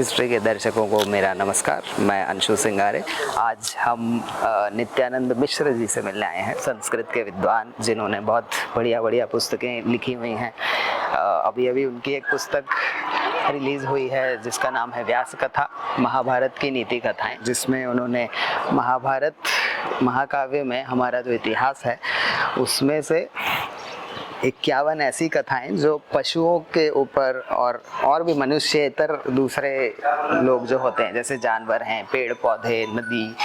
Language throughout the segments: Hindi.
हिस्ट्री के दर्शकों को मेरा नमस्कार। मैं अंशु सिंगारे। आज हम नित्यानंद मिश्र जी से मिलने आए हैं, संस्कृत के विद्वान जिन्होंने बहुत बढ़िया बढ़िया पुस्तकें लिखी हुई हैं। अभी अभी उनकी एक पुस्तक रिलीज़ हुई है जिसका नाम है व्यास कथा, महाभारत की नीति कथाएं, जिसमें उन्होंने महाभारत महाकाव्य में हमारा जो इतिहास है उसमें से 51 ऐसी कथाएं जो पशुओं के ऊपर और भी मनुष्येतर दूसरे लोग जो होते हैं, जैसे जानवर हैं, पेड़ पौधे, नदी,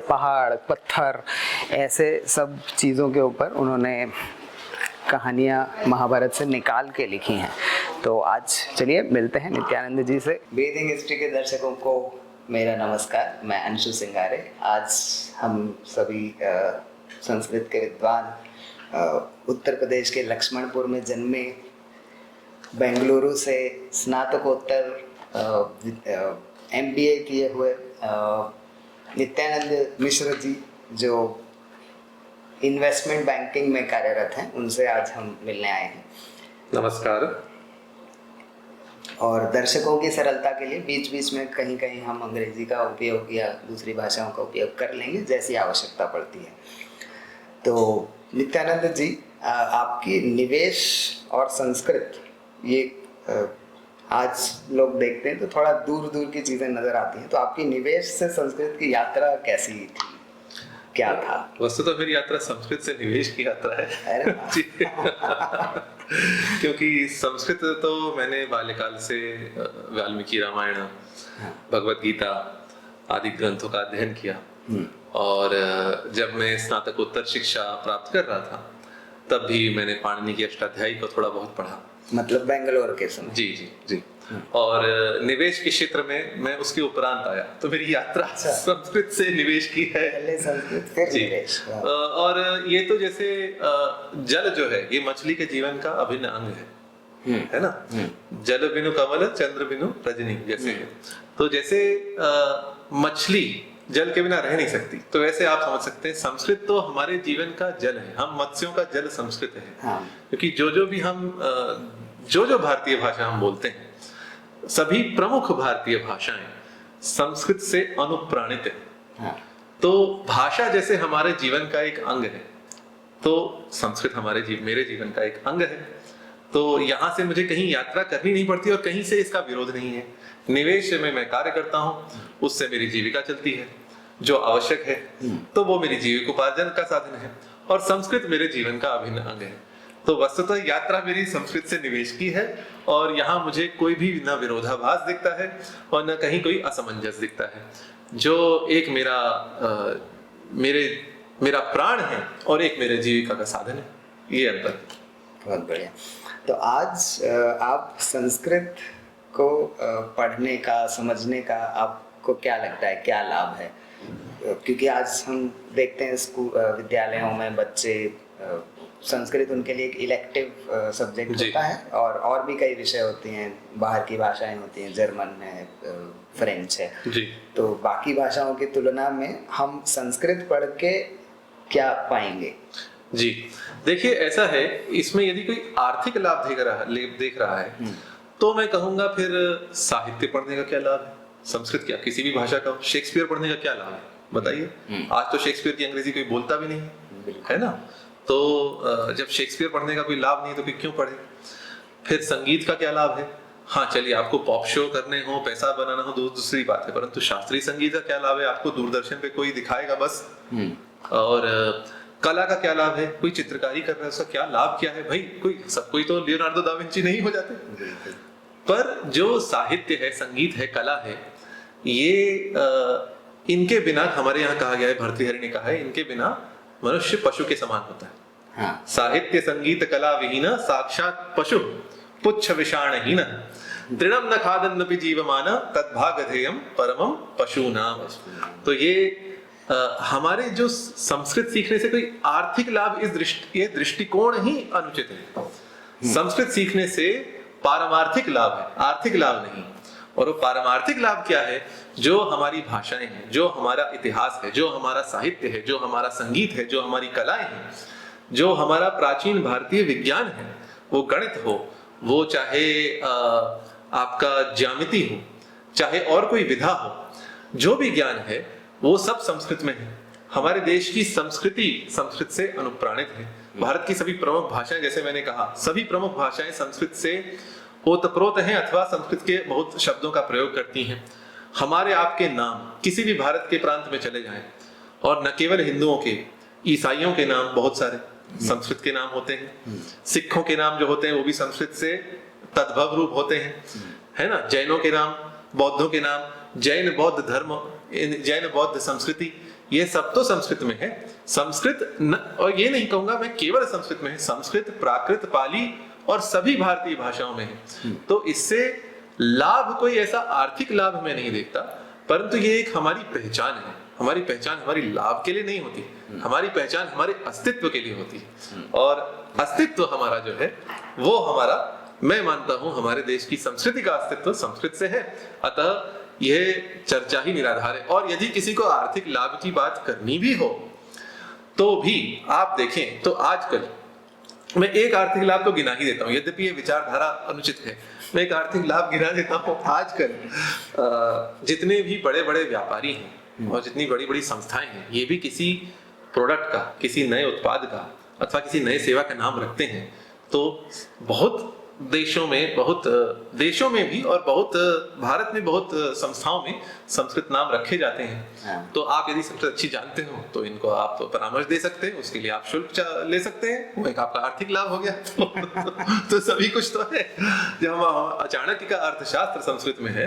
पहाड़, पत्थर, ऐसे सब चीज़ों के ऊपर उन्होंने कहानियाँ महाभारत से निकाल के लिखी हैं। तो आज चलिए मिलते हैं नित्यानंद जी से। वेदिक हिस्ट्री के दर्शकों को मेरा नमस्कार। मैं अंशु सिंगारे। आज हम सभी संस्कृत के विद्वान उत्तर प्रदेश के लक्ष्मणपुर में जन्मे, बेंगलुरु से स्नातकोत्तर MBA किए हुए नित्यानंद मिश्र जी, जो इन्वेस्टमेंट बैंकिंग में कार्यरत हैं, उनसे आज हम मिलने आए हैं। नमस्कार। और दर्शकों की सरलता के लिए बीच बीच में कहीं कहीं हम अंग्रेजी का उपयोग या दूसरी भाषाओं का उपयोग कर लेंगे जैसी आवश्यकता पड़ती है। तो नित्यानंद जी, आपकी निवेश और संस्कृत, ये आज लोग देखते हैं तो थोड़ा दूर दूर की चीजें नजर आती हैं, तो आपकी निवेश से संस्कृत की यात्रा कैसी थी, क्या था? वस्तु तो मेरी यात्रा संस्कृत से निवेश की यात्रा है। अरे क्योंकि संस्कृत तो मैंने बाल्यकाल से वाल्मीकि रामायण, भगवत गीता आदि ग्रंथों का अध्ययन किया। और जब मैं स्नातकोत्तर शिक्षा प्राप्त कर रहा था तब भी मैंने पाणिनि की अष्टाध्यायी को थोड़ा बहुत पढ़ा। मतलब बेंगलोर के समय? जी जी जी। और निवेश के क्षेत्र में मैं उसके उपरांत आया, तो मेरी यात्रा संस्कृत से निवेश की है। पहले संस्कृत फिर निवेश। और ये तो जैसे जल जो है ये मछली के जीवन का अभिन्न अंग है ना। जल बिनु कमल, चंद्र बिनु रजनी जैसे है। तो जैसे मछली जल के बिना रह नहीं सकती, तो वैसे आप समझ सकते हैं संस्कृत तो हमारे जीवन का जल है। हम मत्स्यों का जल संस्कृत है। क्योंकि जो भी हम जो भारतीय भाषा हम बोलते हैं, सभी प्रमुख भारतीय भाषाएं संस्कृत से अनुप्राणित है। तो भाषा जैसे हमारे जीवन का एक अंग है, तो संस्कृत मेरे जीवन का एक अंग है। तो यहाँ से मुझे कहीं यात्रा करनी नहीं पड़ती और कहीं से इसका विरोध नहीं है। निवेश में मैं कार्य करता हूँ, उससे मेरी जीविका चलती है, जो आवश्यक है, तो वो मेरी जीविकोपार्जन का साधन है। और संस्कृत मेरे जीवन का अभिन्न अंग है। तो वस्तुतः यात्रा मेरी संस्कृत से निवेश की है और यहाँ मुझे कोई भी न विरोधाभास दिखता है और न कहीं कोई असमंजस दिखता है। जो एक मेरा प्राण है और एक मेरे जीविका का साधन है, ये अंतर। बहुत बढ़िया। तो आज आप संस्कृत को पढ़ने का, समझने का आपको क्या लगता है, क्या लाभ है? क्योंकि आज हम देखते हैं स्कूल, विद्यालयों में बच्चे संस्कृत उनके लिए एक इलेक्टिव सब्जेक्ट होता है और भी कई विषय होते हैं, बाहर की भाषाएं होती हैं, जर्मन है, फ्रेंच है जी। तो बाकी भाषाओं की तुलना में हम संस्कृत पढ़ के क्या पाएंगे? जी देखिए, ऐसा है, इसमें यदि कोई आर्थिक लाभ देख रहा है तो मैं कहूंगा फिर साहित्य पढ़ने का क्या लाभ है। संस्कृत क्या, किसी भी भाषा का, शेक्सपियर पढ़ने का क्या लाभ है बताइए। आज तो शेक्सपियर की अंग्रेजी कोई बोलता भी नहीं है ना। तो जब शेक्सपियर पढ़ने का कोई लाभ नहीं तो फिर क्यों पढ़े। फिर संगीत का क्या लाभ है। हाँ चलिए, आपको पॉप शो करने हो, पैसा बनाना हो, दूसरी बात है, परंतु शास्त्रीय संगीत का क्या लाभ है। आपको दूरदर्शन पे कोई दिखाएगा बस। और कला का क्या लाभ है, कोई चित्रकारी कर रहा है, उसका क्या लाभ क्या है भाई। कोई तो लियोनार्डो दा विंची नहीं हो जाते। पर जो साहित्य है, संगीत है, कला है, ये इनके बिना, हमारे यहाँ कहा गया है, भर्तृहरि ने कहा है, इनके बिना मनुष्य पशु के समान होता है। साहित्य संगीत कला विहीन साक्षात पशु पुच्छ विषाणहीन दृढ़म न खादन्नपि जीवमान तद्भागधेयम परमम पशूनाम। तो ये हमारे जो संस्कृत सीखने से कोई आर्थिक लाभ, ये दृष्टिकोण ही अनुचित है। संस्कृत सीखने से पारमार्थिक लाभ है, आर्थिक लाभ नहीं। और वो पारमार्थिक लाभ क्या है? जो हमारी भाषाएं हैं, जो हमारा इतिहास है, जो हमारा साहित्य है, जो हमारा संगीत है, जो हमारी कलाएं हैं, जो हमारा प्राचीन भारतीय विज्ञान है, वो गणित हो, वो चाहे आपका ज्यामिति हो, चाहे और कोई विधा हो, जो भी ज्ञान है वो सब संस्कृत में है। हमारे देश की संस्कृति संस्कृत से अनुप्राणित है। भारत की सभी प्रमुख भाषाएं, जैसे मैंने कहा, सभी प्रमुख भाषाएं संस्कृत से ओतप्रोत हैं अथवा संस्कृत के बहुत शब्दों का प्रयोग करती हैं। हमारे आपके नाम किसी भी भारत के प्रांत में चले जाएं, और न केवल हिंदुओं के, ईसाइयों के नाम बहुत सारे संस्कृत के नाम होते हैं। सिखों के नाम जो होते हैं वो भी संस्कृत से तद्भव रूप होते हैं, है ना। जैनों के नाम, बौद्धों के नाम, जैन बौद्ध धर्म, जैन बौद्ध संस्कृति, ये सब तो संस्कृत में है। संस्कृत और ये नहीं कहूंगा मैं केवल संस्कृत में है, संस्कृत, प्राकृत, पाली और सभी भारतीय भाषाओं में है। तो इससे लाभ कोई ऐसा आर्थिक लाभ मैं नहीं देखता, परंतु ये एक हमारी पहचान है। हमारी पहचान हमारी लाभ के लिए नहीं होती, हमारी पहचान हमारे अस्तित्व के लिए होती है। और अस्तित्व हमारा जो है वो हमारा, मैं मानता हूं हमारे देश की संस्कृति का अस्तित्व संस्कृत से है। अतः यह चर्चा ही निराधार है। और यदि किसी को आर्थिक लाभ की बात करनी भी हो तो भी आप देखें तो आजकल मैं एक आर्थिक लाभ तो गिना ही देता हूं, यद्यपि ये विचारधारा अनुचित है, मैं एक आर्थिक लाभ गिना देता हूं। आजकल जितने भी बड़े बड़े व्यापारी हैं और जितनी बड़ी बड़ी संस्थाएं हैं, ये भी किसी प्रोडक्ट का, किसी नए उत्पाद का अथवा किसी नए सेवा का नाम रखते हैं। तो बहुत देशों में भी और बहुत भारत में बहुत संस्थाओं में संस्कृत नाम रखे जाते हैं। तो आप यदि संस्कृत अच्छी जानते हो तो इनको आप परामर्श दे सकते हैं, उसके लिए आप शुल्क ले सकते हैं, वो एक आपका आर्थिक लाभ हो गया। तो सभी कुछ तो है। जब हम चाणक्य का अर्थशास्त्र संस्कृत में है,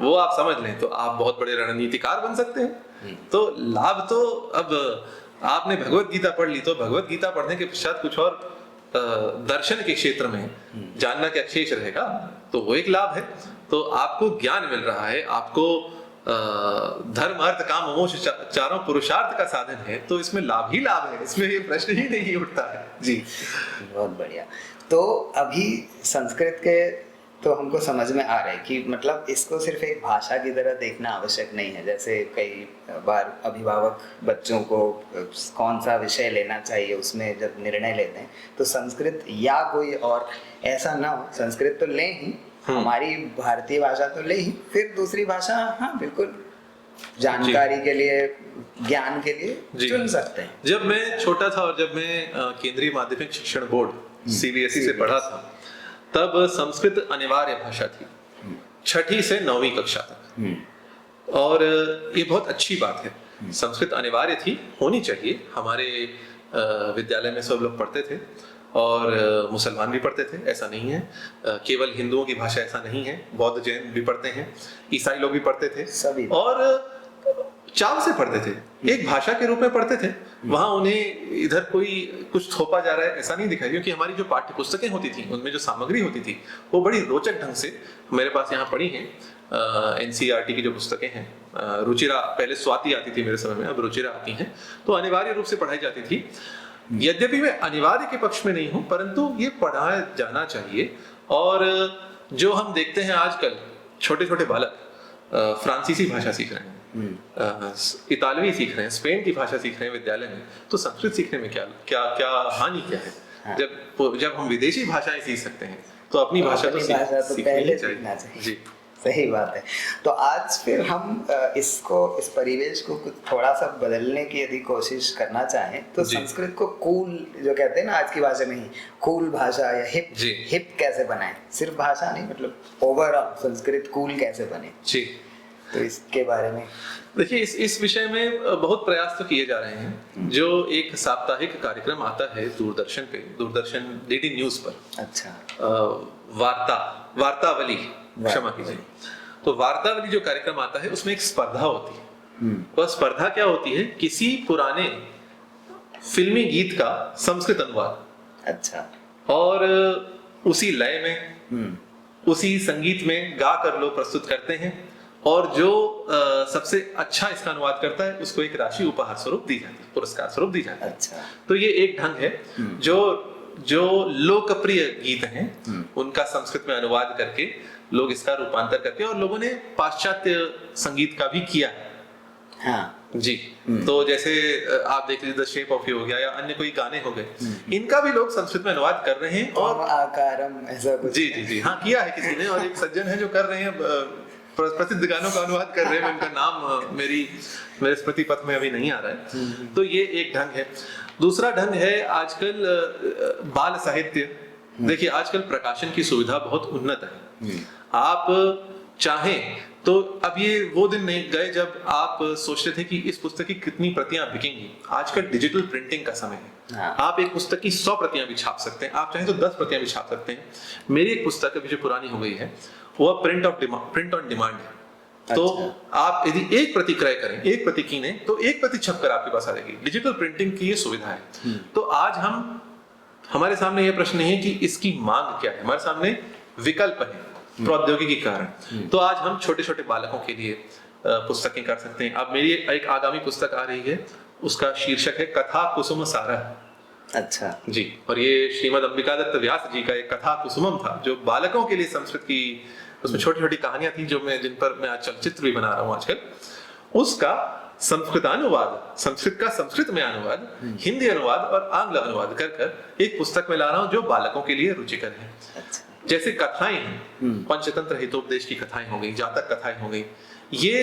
वो आप समझ लें तो आप बहुत बड़े रणनीतिकार बन सकते हैं। तो लाभ तो, अब आपने भगवत गीता पढ़ ली तो भगवत गीता पढ़ने के पश्चात कुछ और दर्शन के क्षेत्र में जानना क्या शेष रहेगा, तो वो एक लाभ है। तो आपको ज्ञान मिल रहा है, आपको धर्म अर्थ काम मोक्ष चारों पुरुषार्थ का साधन है, तो इसमें लाभ ही लाभ है, इसमें ये प्रश्न ही नहीं उठता है। जी, बहुत बढ़िया। तो अभी संस्कृत के तो हमको समझ में आ रहा है कि मतलब इसको सिर्फ एक भाषा की तरह देखना आवश्यक नहीं है। जैसे कई बार अभिभावक बच्चों को कौन सा विषय लेना चाहिए उसमें जब निर्णय लेते हैं तो संस्कृत या कोई और ऐसा ना हो, संस्कृत तो ले ही, हमारी भारतीय भाषा तो ले ही, फिर दूसरी भाषा हाँ बिल्कुल जानकारी के लिए, ज्ञान के लिए चुन सकते हैं। जब मैं छोटा था और जब मैं केंद्रीय माध्यमिक शिक्षण बोर्ड CBSE से पढ़ा था, तब संस्कृत अनिवार्य भाषा थी 6ठी से 9वीं कक्षा तक। और ये बहुत अच्छी बात है, संस्कृत अनिवार्य थी, होनी चाहिए। हमारे विद्यालय में सब लोग पढ़ते थे और मुसलमान भी पढ़ते थे, ऐसा नहीं है। केवल हिंदुओं की भाषा ऐसा नहीं है, बौद्ध जैन भी पढ़ते हैं, ईसाई लोग भी पढ़ते थे, सभी। और चाव से पढ़ते थे, एक भाषा के रूप में पढ़ते थे। वहां उन्हें इधर कोई कुछ थोपा जा रहा है ऐसा नहीं दिखाई, क्योंकि हमारी जो पाठ्य पुस्तकें होती थी उनमें जो सामग्री होती थी वो बड़ी रोचक ढंग से, मेरे पास यहाँ पढ़ी हैं NCERT की जो पुस्तकें हैं, रुचिरा, पहले स्वाति आती थी मेरे समय में, अब रुचिरा आती हैं, तो अनिवार्य रूप से पढ़ाई जाती थी। यद्यपि मैं अनिवार्य के पक्ष में नहीं हूं, परंतु ये पढ़ाया जाना चाहिए। और जो हम देखते हैं आजकल छोटे छोटे बालक फ्रांसीसी भाषा सीख रहे हैं, इतालवी सीख रहे हैं, स्पेन की भाषा सीख रहे हैं विद्यालय में, तो संस्कृत सीखने में क्या क्या क्या हानि क्या है? हाँ। जब हम विदेशी भाषाएं सीख सकते हैं तो अपनी भाषा तो पहले सीखना चाहिए। जी, सही बात है। तो आज फिर हम इस परिवेश को कुछ थोड़ा सा बदलने की यदि कोशिश करना चाहें तो संस्कृत को कूल, जो कहते हैं ना आज की भाषा में ही, कूल भाषा या हिप कैसे बनाएं? सिर्फ भाषा नहीं, मतलब ओवरऑल संस्कृत कूल कैसे बने? जी, तो इसके बारे में देखिए, इस विषय में बहुत प्रयास तो किए जा रहे हैं। जो एक साप्ताहिक कार्यक्रम आता है दूरदर्शन पे, दूरदर्शन DD न्यूज पर, अच्छा, वार्तावली, क्षमा कीजिए, तो वार्तावली जो कार्यक्रम आता है उसमें एक स्पर्धा होती है। वह स्पर्धा क्या होती है? किसी पुराने फिल्मी गीत का संस्कृत अनुवाद, अच्छा, और उसी लय में, उसी संगीत में गा कर लोग प्रस्तुत करते हैं, और जो सबसे अच्छा इसका अनुवाद करता है उसको एक राशि उपहार स्वरूप दी जाती है, पुरस्कार स्वरूप दी जाती है। अच्छा, तो ये एक ढंग है जो लोकप्रिय गीत हैं उनका संस्कृत में अनुवाद करके लोग इसका रूपांतर करके, और लोगों ने पाश्चात्य संगीत का भी किया है। हाँ, जी। तो जैसे आप देख लीजिए द शेप ऑफ यू हो गया या अन्य कोई गाने हो गए, इनका भी लोग संस्कृत में अनुवाद कर रहे हैं। और आकारम ऐसा कुछ। जी जी जी, हाँ किया है किसी ने, और एक सज्जन है जो कर रहे हैं, प्रसिद्ध गानों का अनुवाद कर रहे हैं। उनका नाम मेरे स्मृति पथ में अभी नहीं आ रहा है। तो ये एक ढंग है। दूसरा ढंग है आजकल बाल साहित्य। देखिए आजकल प्रकाशन की सुविधा बहुत उन्नत है। आप चाहें तो अब ये वो दिन नहीं गए जब आप सोचते थे कि इस पुस्तक की कितनी प्रतियां बिकेंगी। आजकल डिजिटल प्रिंटिंग का समय है। हाँ। आप एक पुस्तक की 100 प्रतियां भी छाप सकते हैं, आप चाहें तो 10 प्रतियां भी छाप सकते हैं। मेरी एक पुस्तक अभी जो पुरानी हो गई है वो प्रिंट ऑन डिमांड है। तो आप यदि एक प्रति क्रय करें, एक प्रति कीने, तो एक प्रति छपकर आपके पास आ जाएगी। डिजिटल प्रिंटिंग की ये सुविधा है। तो आज हमारे सामने ये प्रश्न है कि इसकी मांग क्या है। हमारे सामने विकल्प है प्रौद्योगिकी के कारण। तो आज हम छोटे छोटे बालकों के लिए पुस्तकें कर सकते हैं। अब मेरी एक आगामी पुस्तक आ रही है, उसका शीर्षक है कथा कुसुम सारः। अच्छा जी। और ये श्रीमद अंबिका दत्त व्यास जी का एक कथा कुसुमम था, जो बालकों के लिए संस्कृत की, उसमें छोटी छोटी कहानियां थी जिन पर मैं आज चलचित्र भी बना रहा हूँ आजकल। उसका संस्कृतानुवाद, संस्कृत का संस्कृत में अनुवाद, हिंदी अनुवाद और आंग्ल अनुवाद कर एक पुस्तक में ला रहा हूँ जो बालकों के लिए रुचिकर है। अच्छा। जैसे कथाएं हैं, पंचतंत्र हितोपदेश की कथाएं हो गई, जातक कथाएं हो गई, ये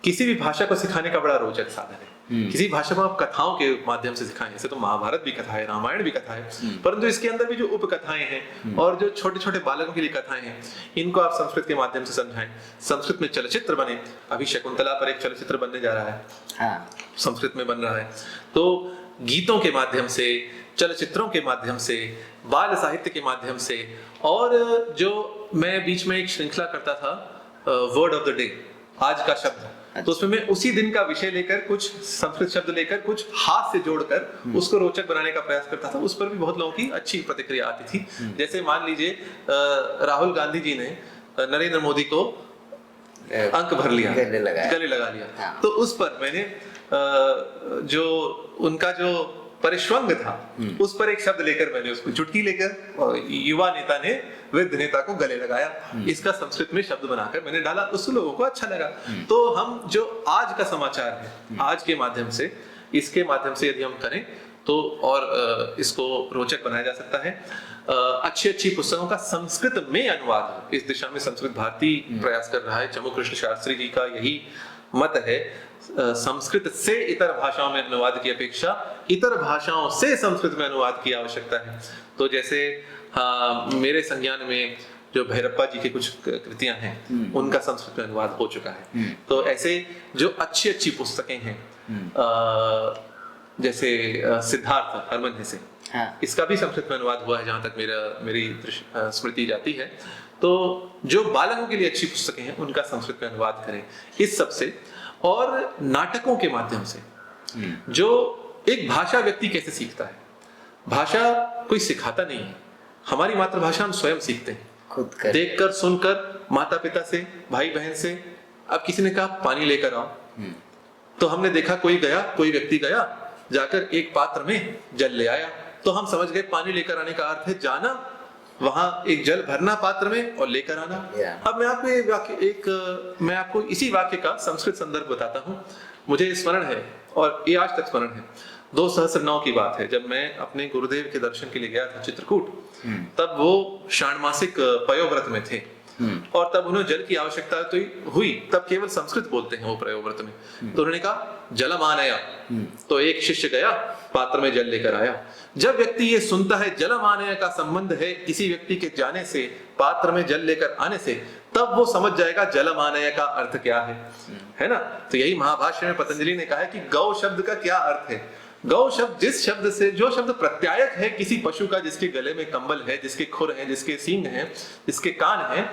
किसी भी भाषा को सिखाने का बड़ा रोचक साधन है। किसी भाषा को आप कथाओं के माध्यम से सिखाएं। ऐसे तो महाभारत भी कथा है, रामायण भी कथा है, परंतु इसके अंदर भी जो उपकथाएं हैं और जो छोटे छोटे बालकों के लिए कथाएं हैं, इनको आप संस्कृत के माध्यम से समझाएं। संस्कृत में चलचित्र बने। अभी शकुंतला पर एक चलचित्र बनने जा रहा है। हाँ। संस्कृत में बन रहा है। तो गीतों के माध्यम से, चलचित्रों के माध्यम से, बाल साहित्य के माध्यम से, और जो मैं बीच में एक श्रृंखला करता था वर्ड ऑफ द डे, आज का शब्द, तो उसमें मैं उसी दिन का विषय लेकर कुछ संस्कृत शब्द लेकर कुछ हाथ से जोड़कर उसको रोचक बनाने का प्रयास करता था। उस पर भी बहुत लोगों की अच्छी प्रतिक्रिया आती थी। जैसे मान लीजिए राहुल गांधी जी ने नरेंद्र मोदी को अंक भर लिया, गले लगा लिया। हाँ। तो उस पर मैंने जो उनका जो परिश्वंग था उस पर एक शब्द लेकर मैंने उसको चुटकी लेकर युवा नेता ने वृद्ध नेता को गले लगाया, इसका संस्कृत में शब्द बनाकर मैंने डाला। उस लोगों को अच्छा लगा। तो हम जो आज का समाचार है, आज के माध्यम से, इसके माध्यम से यदि हम करें तो और इसको रोचक बनाया जा सकता है। अच्छी अच्छी पुस्तकों का संस्कृत में अनुवाद, इस दिशा में संस्कृत भारती प्रयास कर रहा है। चमू कृष्ण शास्त्री जी का यही मत है, संस्कृत से इतर भाषाओं में अनुवाद की अपेक्षा इतर भाषाओं से संस्कृत में अनुवाद की आवश्यकता है। तो जैसे मेरे संज्ञान में जो भैरप्पा जी की कुछ कृतियां हैं, उनका संस्कृत में अनुवाद हो चुका है। तो ऐसे जो अच्छी अच्छी पुस्तकें हैं, जैसे सिद्धार्थ हरमन से, हाँ। इसका भी संस्कृत में अनुवाद हुआ है जहां तक मेरी स्मृति जाती है। तो जो बालकों के लिए अच्छी पुस्तकें हैं उनका संस्कृत में अनुवाद करें। इस सब से, और नाटकों के माध्यम से, जो एक भाषा व्यक्ति कैसे सीखता है, भाषा कोई सिखाता नहीं है। हमारी मातृभाषा हम स्वयं सीखते हैं, खुद कर, देखकर, सुनकर, माता पिता से, भाई बहन से। अब किसी ने कहा पानी लेकर आओ, तो हमने देखा कोई व्यक्ति गया, जाकर एक पात्र में जल ले आया, तो हम समझ गए पानी लेकर आने का अर्थ है जाना, वहां एक जल भरना पात्र में और लेकर आना। अब मैं आपको इसी वाक्य का संस्कृत संदर्भ बताता हूँ। मुझे स्मरण है और ये आज तक स्मरण है। 2009 की बात है, जब मैं अपने गुरुदेव के दर्शन के लिए गया था चित्रकूट। तब वो षाण्मासिक पयोव्रत में थे और तब उन्हें जल की आवश्यकता तो हुई। तब केवल संस्कृत बोलते हैं वो पयोव्रत में। तो उन्होंने कहा जलम आनया। तो एक शिष्य गया, पात्र में जल लेकर आया। जब व्यक्ति ये सुनता है जलम आनय का संबंध है किसी व्यक्ति के जाने से, पात्र में जल लेकर आने से, तब वो समझ जाएगा जलम आनय का अर्थ क्या है ना। तो यही महाभाष्य में पतंजलि ने कहा है कि गौ शब्द का क्या अर्थ है। गौ शब्द जिस शब्द से, जो शब्द प्रत्यायक है किसी पशु का, जिसके गले में कंबल है, जिसके खुर है, जिसके सींग है, जिसके कान है,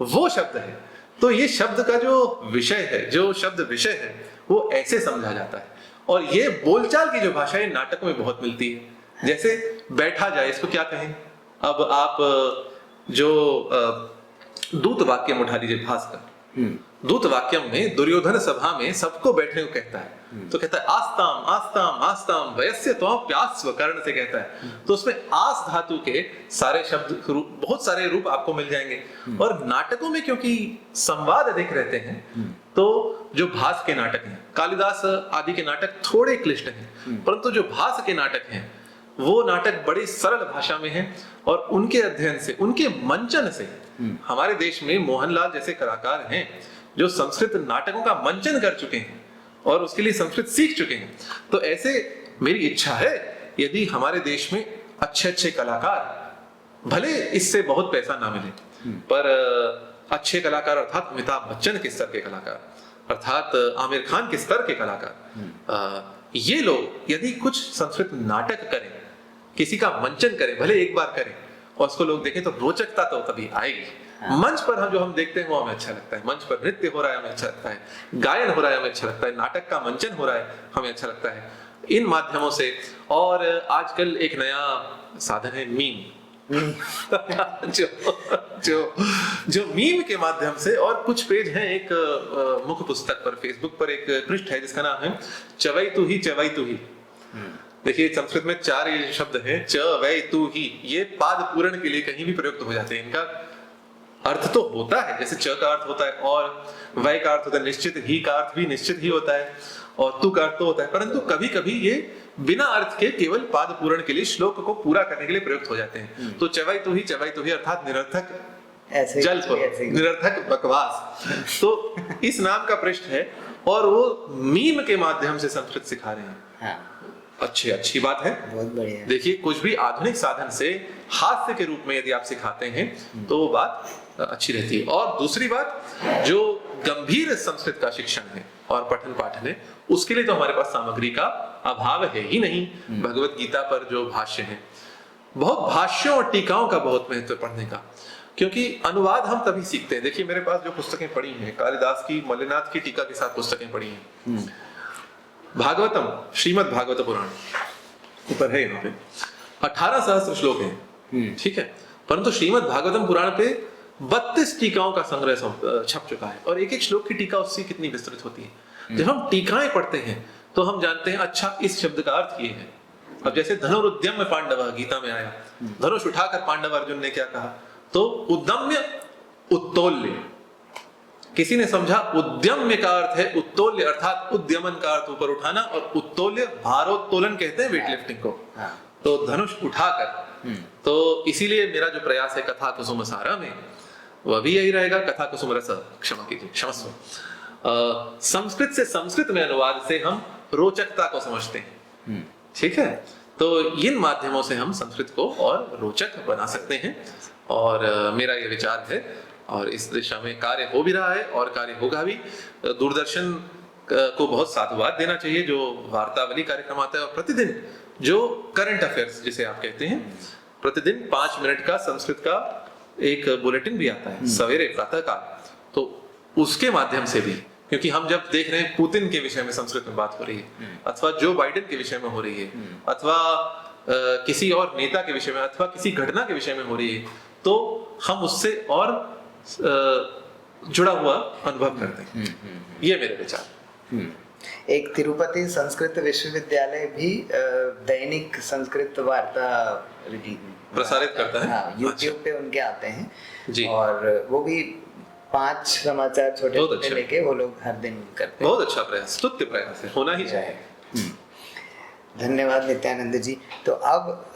वो शब्द है। तो ये शब्द का जो विषय है, जो शब्द विषय है, वो ऐसे समझा जाता है। और ये बोलचाल की जो भाषा है नाटकों में बहुत मिलती है। जैसे बैठा जाए, इसको क्या कहें। अब आप जो दूत वाक्यम उठा लीजिए, भास्कर दूत वाक्यम में दुर्योधन सभा में सबको बैठने को कहता है। तो कहता है आस्ताम आस्ताम आस्ताम वयस्य त्वप्यास्व, कर्ण से कहता है। तो उसमें आस धातु के सारे शब्द, बहुत सारे रूप आपको मिल जाएंगे। और नाटकों में क्योंकि संवाद अधिक रहते हैं, तो जो भास के नाटक हैं, कालिदास आदि के नाटक थोड़े क्लिष्ट हैं, परंतु जो भास के नाटक हैं वो नाटक बड़ी सरल भाषा में हैं और उनके अध्ययन से, उनके मंचन से हमारे देश में मोहनलाल जैसे कलाकार हैं जो संस्कृत नाटकों का मंचन कर चुके हैं और उसके लिए संस्कृत सीख चुके हैं। तो ऐसे मेरी इच्छा है यदि हमारे देश में अच्छे अच्छे कलाकार, भले इससे बहुत पैसा ना मिले, पर अच्छे कलाकार अर्थात अमिताभ बच्चन के स्तर के कलाकार, अर्थात आमिर खान के स्तर के कलाकार, ये लोग यदि कुछ संस्कृत नाटक करें, किसी का मंचन करें, भले एक बार करें और उसको लोग देखें, तो रोचकता तो तभी आएगी। मंच पर हम जो देखते हैं वो हमें अच्छा लगता है, मंच पर नृत्य हो रहा है हमें अच्छा लगता है, गायन हो रहा है हमें अच्छा लगता है, नाटक का मंचन हो रहा है हमें अच्छा लगता है, इन माध्यमों से। और आजकल एक नया साधन है मीम जो मीम के माध्यम से, और कुछ पेज हैं, एक मुख्य पुस्तक पर फेसबुक पर एक पृष्ठ है जिसका नाम है चवई तू ही चवई तू ही। देखिए संस्कृत में 4 ये शब्द हैं, च वै तू ही, ये पाद पूरण के लिए कहीं भी प्रयुक्त हो जाते हैं। इनका अर्थ तो होता है, जैसे च का अर्थ होता है और वै का अर्थ होता है निश्चित, ही का अर्थ भी निश्चित ही होता है और तू का अर्थ तो होता है, परंतु कभी कभी ये बिना अर्थ के केवल पाद पूरण के लिए, श्लोक को पूरा करने के लिए प्रयुक्त हो जाते हैं। तो चवई तू ही अर्थात निरर्थक जल, निरर्थक बकवास। तो इस नाम का पृष्ठ है और वो मीम के माध्यम से संस्कृत सिखा रहे हैं। हाँ। अच्छी बात है, बहुत बढ़िया। देखिए कुछ भी आधुनिक साधन से हास्य के रूप में यदि आप सिखाते हैं तो वो बात अच्छी रहती है। और दूसरी बात, जो गंभीर संस्कृत का शिक्षण है और पठन पाठन है, उसके लिए तो हमारे पास सामग्री का अभाव है ही नहीं। भगवत गीता पर जो भाष्य है, बहुत भाष्यों और टीकाओं का बहुत महत्व है पढ़ने का, क्योंकि अनुवाद हम तभी सीखते हैं। देखिए मेरे पास जो पुस्तकें पढ़ी हैं, कालिदास की, मल्लिनाथ की टीका के साथ पुस्तकें पढ़ी हैं, भागवतम, श्रीमद् भागवत पुराण ऊपर है, यहाँ पे 18 सहस्त्र श्लोक हैं, ठीक है, परंतु श्रीमद् भागवतम पुराण पे 32 टीकाओं का संग्रह छप चुका है और एक एक श्लोक की टीका उससे कितनी विस्तृत होती है। जब हम टीकाएं पढ़ते हैं तो हम जानते हैं अच्छा इस शब्द का अर्थ ये है। अब जैसे धनुरुद्यम पांडव गीता में आया, धनुष उठाकर पांडव अर्जुन ने क्या कहा, तो उद्यम्य उत्तोल्य, किसी ने समझा उद्यम्य का अर्थ है उत्तोल्य, अर्थात उद्यमन का अर्थ ऊपर उठाना, और उत्तोल्य भारोत्तोलन कहते हैं वेट लिफ्टिंग को। तो धनुष उठाकर, तो इसीलिए मेरा जो प्रयास है कथा कुसुम सारा में, वह भी यही रहेगा, कथा कुसुम रस, क्षमा कीजिए, क्षमस्व, संस्कृत से संस्कृत में अनुवाद से हम रोचकता को समझते हैं, ठीक है। तो इन माध्यमों से हम संस्कृत को और रोचक बना सकते हैं और मेरा ये विचार है और इस दिशा में कार्य हो भी रहा है और कार्य होगा भी। दूरदर्शन को बहुत साधुवाद देना चाहिए, जो वार्तावली कार्यक्रम आता है और प्रतिदिन जो करंट अफेयर्स जिसे आप कहते हैं, प्रतिदिन 5 मिनट का संस्कृत का एक बुलेटिन भी आता है सवेरे प्रातः काल, तो उसके माध्यम से भी, क्योंकि हम जब देख रहे हैं पुतिन के विषय में संस्कृत में बात हो रही है, अथवा जो बाइडेन के विषय में हो रही है, अथवा किसी और नेता के विषय में, अथवा किसी घटना के विषय में हो रही है, तो हम उससे और जुड़ा हुआ अनुभव करते हैं। ये मेरे विचार। एक तिरुपति संस्कृत विश्वविद्यालय भी दैनिक संस्कृत वार्ता प्रसारित करता है। हाँ, YouTube पे उनके आते हैं जी। और वो भी 5 समाचार छोटे लेके वो लोग हर दिन करते हैं। बहुत अच्छा प्रयास, स्तुत्य प्रयास है, होना ही चाहिए। धन्यवाद नित्यानंद जी। तो अब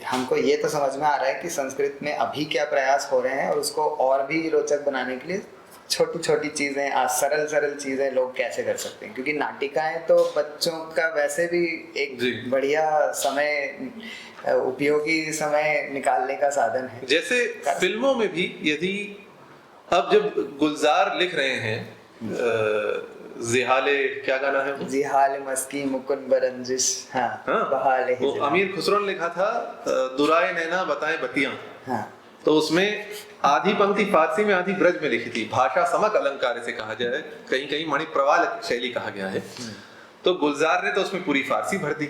हमको ये तो समझ में आ रहा है कि संस्कृत में अभी क्या प्रयास हो रहे हैं और उसको और भी रोचक बनाने के लिए छोटी छोटी चीजें, सरल चीजें लोग कैसे कर सकते हैं, क्योंकि नाटिकाएं तो बच्चों का वैसे भी एक बढ़िया समय, उपयोगी समय निकालने का साधन है। जैसे फिल्मों में भी यदि अब जब गुलजार लिख रहे हैं, जिहाले, क्या गाना है वो? जिहाले मस्की मुकुंद बरंजिश, हाँ, बहाले वो अमीर खुसरो ने लिखा था, दुराए नैना बताए बतियां। हाँ। तो उसमें आधी पंक्ति फारसी में आधी ब्रज में लिखी थी, भाषा समक अलंकार से कहा जाए, कहीं कहीं मणिप्रवाल शैली कहा गया है। तो गुलजार ने तो उसमें पूरी फारसी भर दी।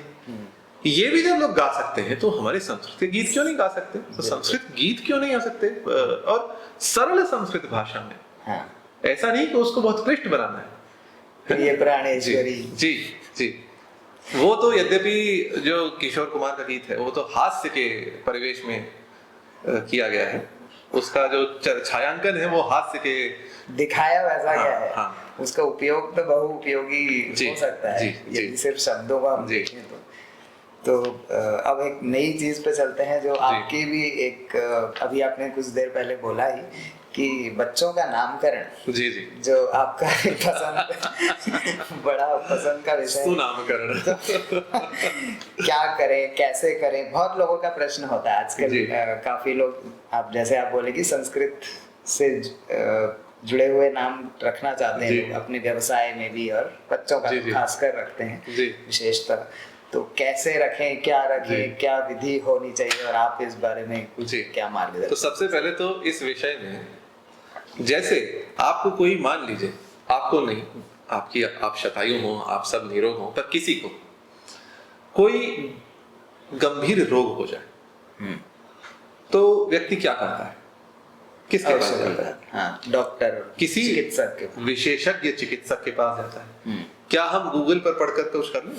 ये भी जब लोग गा सकते हैं तो हमारे संस्कृत के गीत क्यों नहीं गा सकते? तो संस्कृत गीत क्यों नहीं आ सकते? और सरल संस्कृत भाषा में, हाँ। ऐसा नहीं कि उसको बहुत क्लिष्ट बनाना है। ये प्राणेश्वरी जी जी, वो तो यद्यपि जो किशोर कुमार का गीत है वो तो हास्य के परिवेश में किया गया है, उसका जो छायांकन है वो हास्य के दिखाया वैसा गया है। हाँ, उसका उपयोग तो बहुउपयोगी हो सकता है यदि सिर्फ शब्दों को हम देखें तो अब एक नई चीज पे चलते हैं जो आपकी भी एक अभी आपने कुछ देर पहले बोला ही कि बच्चों का नामकरण जी जो आपका पसंद बड़ा पसंद का विषय है। नामकरण तो क्या करें कैसे करें, बहुत लोगों का प्रश्न होता है आजकल। काफी लोग आप जैसे आप बोले कि संस्कृत से जुड़े हुए नाम रखना चाहते हैं लोग अपने व्यवसाय में भी, और बच्चों का खासकर रखते हैं विशेषतः। तो कैसे रखें, क्या रखें, क्या विधि होनी चाहिए, और आप इस बारे में क्या मार्गदर्शन? तो सबसे पहले तो इस विषय में, जैसे आपको कोई, मान लीजिए आपको नहीं, आप शतायु हो, आप सब निरोग हो, पर किसी को कोई गंभीर रोग हो जाए तो व्यक्ति क्या करता है, किसके पास जाता है? हाँ, डॉक्टर, किसी चिकित्सक के, विशेषज्ञ चिकित्सक के पास जाता है। क्या हम गूगल पर पढ़कर तो कुछ कर लें?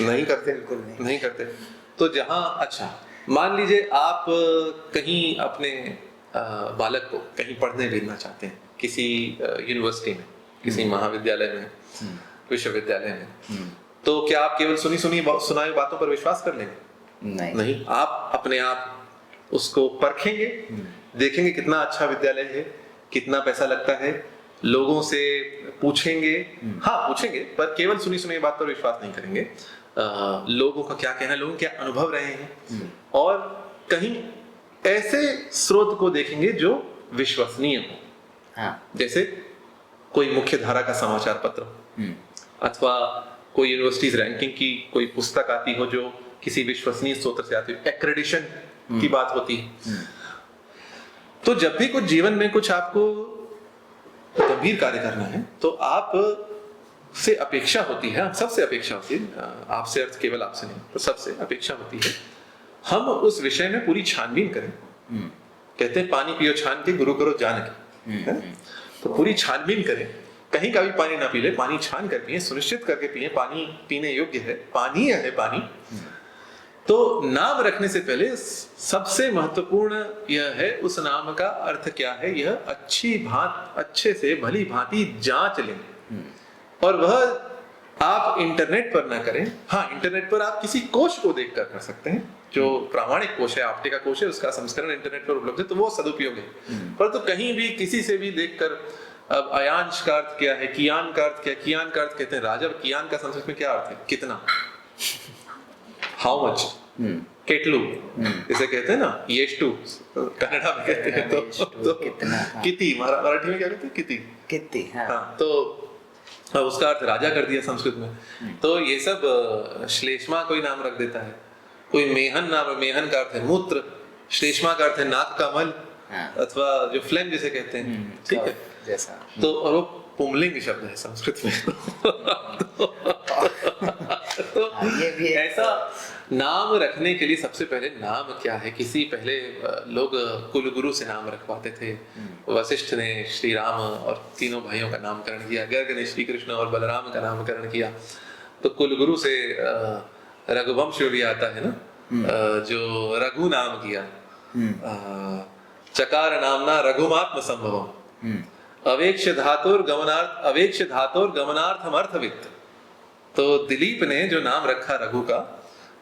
नहीं करते, बिल्कुल नहीं करते। तो जहां, अच्छा मान लीजिए आप कहीं अपने बालक को कहीं पढ़ने भेजना चाहते हैं, किसी यूनिवर्सिटी में, किसी महाविद्यालय में, विश्वविद्यालय में, तो क्या आप केवल सुनाई बातों पर विश्वास कर लेंगे? नहीं, आप अपने आप उसको परखेंगे, देखेंगे कितना अच्छा विद्यालय है, कितना पैसा लगता है, लोगों से पूछेंगे, हाँ पूछेंगे, पर केवल सुनी बात पर विश्वास नहीं करेंगे। लोगों का क्या कहना है, लोगों क्या अनुभव रहे हैं, और कहीं ऐसे स्रोत को देखेंगे जो विश्वसनीय हो। हाँ। जैसे कोई मुख्य धारा का समाचार पत्र, अथवा कोई यूनिवर्सिटीज रैंकिंग की कोई पुस्तक आती हो जो किसी विश्वसनीय स्रोत से आती हो, एक्रेडिशन की बात होती है। तो जब भी कुछ जीवन में कुछ आपको गंभीर कार्य करना है तो आप से अपेक्षा होती है, सबसे अपेक्षा होती है, आपसे अर्थ केवल आपसे नहीं, तो सबसे अपेक्षा होती है हम उस विषय में पूरी छानबीन करें। कहते हैं पानी पियो छान के, गुरु करो जान के। तो पूरी छानबीन करें, कहीं का भी पानी ना पी ले, पानी छान कर पिए, सुनिश्चित करके पिए पानी पीने योग्य है, पानी है पानी। तो नाम रखने से पहले सबसे महत्वपूर्ण यह है उस नाम का अर्थ क्या है, यह अच्छे से भली भांति जांच लें। और वह आप इंटरनेट पर ना करें। हाँ, इंटरनेट पर आप किसी कोश को देखकर कर सकते हैं, जो प्रामाणिक कोश है, आपटे का कोश है, उसका संस्करण इंटरनेट पर उपलब्ध है, तो वो सदुपयोग है। परंतु कहीं भी किसी से भी देखकर, अब अयांश का अर्थ क्या है, कियान का अर्थ क्या है, कियान का अर्थ कहते हैं राजा, कियान का संस्कृत में क्या अर्थ है, कितना, हाउ मच, केटलू इसे कहते हैं ना, येष्टु कन्नड़ा में कहते हैं, तो कितना, किति मराठी में क्या कहते हैं, किति, किति। हाँ, तो उसका अर्थ राजा कर दिया संस्कृत में। तो ये सब श्लेष्मा कोई नाम रख देता है, कोई मेहन नाम, मेहन का अर्थ है मूत्र, श्लेष्मा का अर्थ है नाक का मल, अथवा जो फ्लेम जिसे कहते हैं, ठीक है जैसा। तो और वो पुंलिंग शब्द है संस्कृत में। तो ये भी ऐसा नाम रखने के लिए सबसे पहले नाम क्या है, किसी पहले लोग कुल गुरु से नाम रखवाते थे। वशिष्ठ ने श्री राम और तीनों भाइयों का नामकरण किया, गर्ग ने श्री कृष्ण और बलराम का नामकरण किया। तो कुल गुरु से रघुवंश भी आता है ना, जो रघु नाम किया, चकार नामना रघुमात्म संभवम, अवेक्ष धातुर गमनार्थम अर्थवित्त। तो दिलीप ने जो नाम रखा रघु का,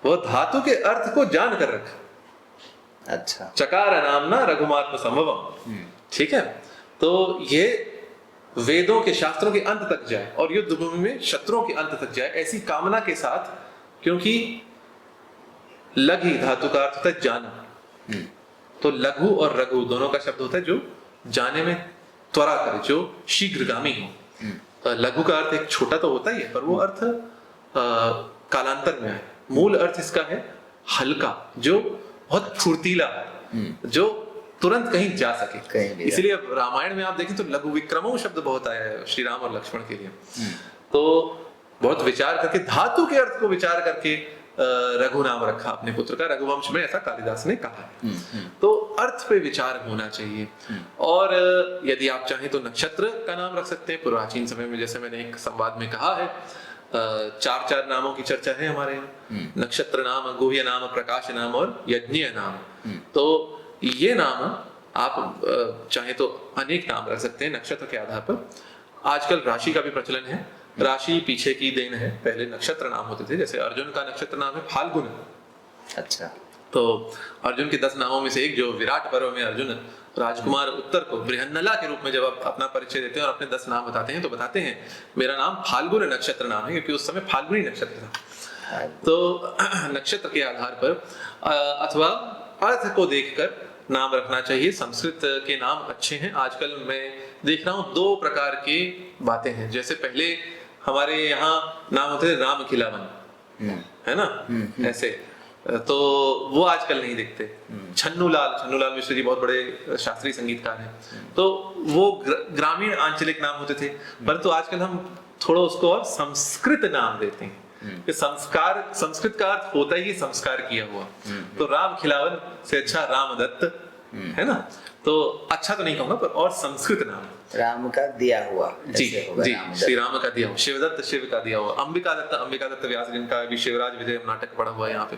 वह धातु के अर्थ को जान कर रखा। अच्छा, चकार नामना रघुमात्म संभवम, ठीक है। तो ये वेदों के शास्त्रों के अंत तक जाए और युद्ध भूमि में शत्रुओं के अंत तक जाए, ऐसी कामना के साथ, क्योंकि लघु धातु का अर्थ होता है जाना। तो लघु और रघु दोनों का शब्द होता है जो जाने में त्वरा करे, जो शीघ्रगामी हो। लघु का अर्थ एक छोटा तो होता ही है, पर वो अर्थ कालांतर में है। मूल अर्थ इसका है हल्का, जो बहुत फुर्तीला, जो तुरंत कहीं जा सके। इसीलिए रामायण में आप देखें तो लघु विक्रमो शब्द बहुत आया है श्री राम और लक्ष्मण के लिए। तो बहुत विचार करके, धातु के अर्थ को विचार करके रघु नाम रखा अपने पुत्र का। रघुवंश में ऐसा कालिदास ने कहा है। तो अर्थ पे विचार होना चाहिए। और यदि आप चाहें तो नक्षत्र का नाम रख सकते हैं। प्राचीन समय में, जैसे मैंने एक संवाद में कहा है, 4 नामों की चर्चा है हमारे यहाँ, नक्षत्र नाम, गुह्य नाम, प्रकाश नाम और यज्ञ नाम। तो ये नाम आप चाहे तो अनेक नाम रख सकते हैं नक्षत्र के आधार पर। आजकल राशि का भी प्रचलन है। राशि पीछे की देन है, पहले नक्षत्र नाम होते थे। जैसे अर्जुन का नक्षत्र नाम है फाल्गुन। अच्छा। तो अर्जुन के 10 नामों में से एक जो विराट पर्व में अर्जुन राजकुमार उत्तर को बृहन्नला के रूप में जब आप अपना परिचय देते हैं और अपने 10 नाम बताते हैं तो बताते हैं मेरा नाम फाल्गुन नक्षत्र नाम है, क्योंकि उस समय फाल्गुनी नक्षत्र था। तो नक्षत्र के आधार पर अथवा अर्थ को देखकर नाम रखना चाहिए। संस्कृत के नाम अच्छे हैं। आजकल मैं देख रहा हूँ 2 प्रकार की बातें हैं। जैसे पहले हमारे यहाँ नाम होते थे राम खिलावन, है ना, ऐसे, तो वो आजकल नहीं दिखते। छन्नू लाल मिश्र जी बहुत बड़े शास्त्रीय संगीतकार हैं, तो वो ग्रामीण आंचलिक नाम होते थे। परंतु आजकल हम थोड़ा उसको और संस्कृत नाम देते हैं कि संस्कार, संस्कृत का अर्थ होता ही संस्कार किया हुआ। तो राम खिलावन से अच्छा राम दत्त, है ना, तो अच्छा तो नहीं कहूंगा पर और संस्कृत नाम, राम का दिया हुआ। जी जी, श्री राम का दिया हुआ, शिवदत्त शिव का दिया हुआ, अंबिका दत्त व्यास जिनका भी शिवराज विजय नाटक पढ़ा हुआ है यहाँ पे।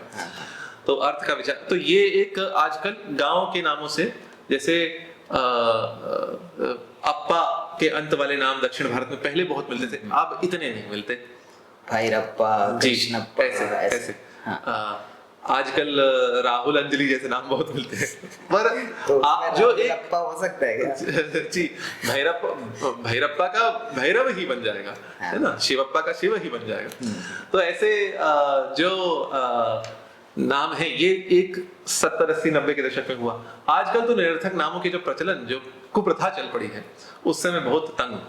तो अर्थ का विचार, तो ये एक आजकल गांव के नामों से, जैसे अप्पा के अंत वाले नाम दक्षिण भारत में पहले बहुत मिलते थे, अब इतने नहीं मिलते। भैरप्पा, कृष्णप्पा, ऐसे आजकल राहुल अंजलि जैसे नाम बहुत मिलते हैं। पर तो जो एक अप्पा हो सकता है क्या? जी, भैरप्पा का भैरव ही बन जाएगा, है ना, शिवप्पा का शिव ही बन जाएगा। तो ऐसे जो नाम है ये एक 70, 80, 90 के दशक में हुआ। आजकल तो निरर्थक नामों के जो प्रचलन, जो कुप्रथा चल पड़ी है, उस समय बहुत तंग,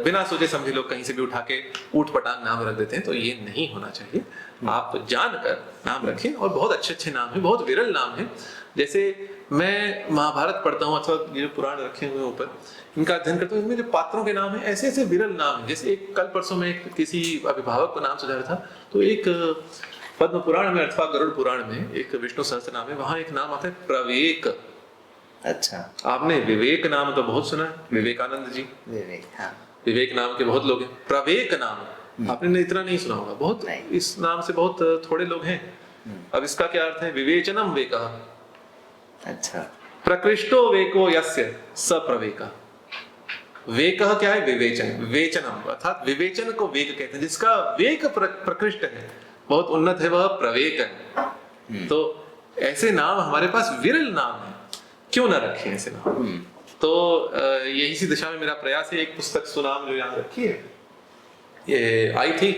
बिना सोचे समझे लोग कहीं से भी उठा के ऊट पटांग नाम रख देते हैं। तो ये नहीं होना चाहिए। आप जानकर नाम रखें, और बहुत अच्छे अच्छे नाम हैं, बहुत विरल नाम हैं। जैसे मैं महाभारत पढ़ता हूँ अथवा ये जो पुराण रखे हुए ऊपर, इनका अध्ययन करता हूँ, इनमें जो पात्रों के नाम हैं ऐसे ऐसे विरल नाम हैं। जैसे एक कल परसों में किसी अभिभावक को नाम सुझा रहा था, तो एक पद्म पुराण में अथवा गरुड़ पुराण में एक विष्णु सहस्त्र नाम है, वहां एक नाम आता है प्रवेक। अच्छा, आपने विवेक नाम तो बहुत सुना है, विवेकानंद जी, विवेक, हाँ, विवेक नाम के बहुत लोग हैं। प्रवेक नाम आपने इतना नहीं सुना होगा, बहुत नहीं। इस नाम से बहुत थोड़े लोग हैं। अब इसका क्या अर्थ है? विवेचनम वेकः। अच्छा, प्रकृष्टो वेको यस्य स प्रवेकः। वेकः क्या है? विवेचन, विवेचनम, अर्थात विवेचन को वेक कहते हैं। जिसका वेक प्रकृष्ट है, बहुत उन्नत है, वह प्रवेक है। तो ऐसे नाम हमारे पास विरल नाम है, क्यों ना रखें ऐसे नाम। तो यही सी दिशा में मेरा प्रयास है। एक पुस्तक सुनाम जो यहाँ रखी है, ये आई थी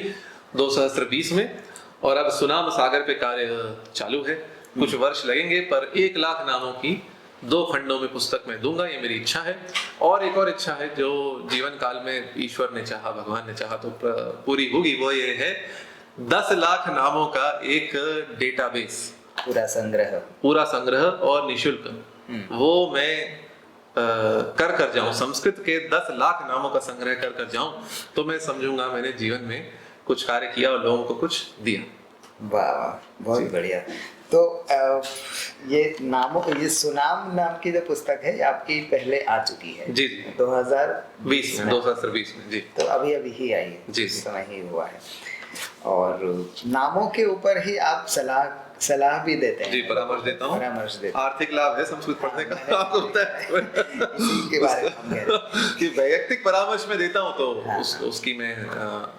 2020 में, और अब सुनाम सागर पे कार्य चालू है। कुछ वर्ष लगेंगे, पर 1 लाख नामों की 2 खंडों में पुस्तक मैं दूंगा, ये मेरी इच्छा है। और एक और इच्छा है जो जीवन काल में ईश्वर ने चाहा, भगवान ने चाहा तो पूरी होगी, वो ये है 10 लाख नामों का एक डेटाबेस, पूरा संग्रह और निःशुल्क। वो मैं कर जाऊं, संस्कृत के 10 लाख नामों का संग्रह कर जाऊं, तो मैं समझूंगा मैंने जीवन में कुछ कार्य किया और लोगों को कुछ दिया। वाह, बहुत बढ़िया। तो ये नामों, ये सुनाम नाम की जो पुस्तक है, ये आपकी पहले आ चुकी है। जी, 2020 में जी। तो अभी ही आई है, जी, समय ही हुआ है। और नामों के ऊपर ही आप सलाह भी देते हैं? जी, परामर्श देता हूँ। आर्थिक लाभ है संस्कृत पढ़ने का, आपको पता है इसी के बारे में हम कह रहे हैं कि वैयक्तिक परामर्श में देता हूँ, तो उसकी मैं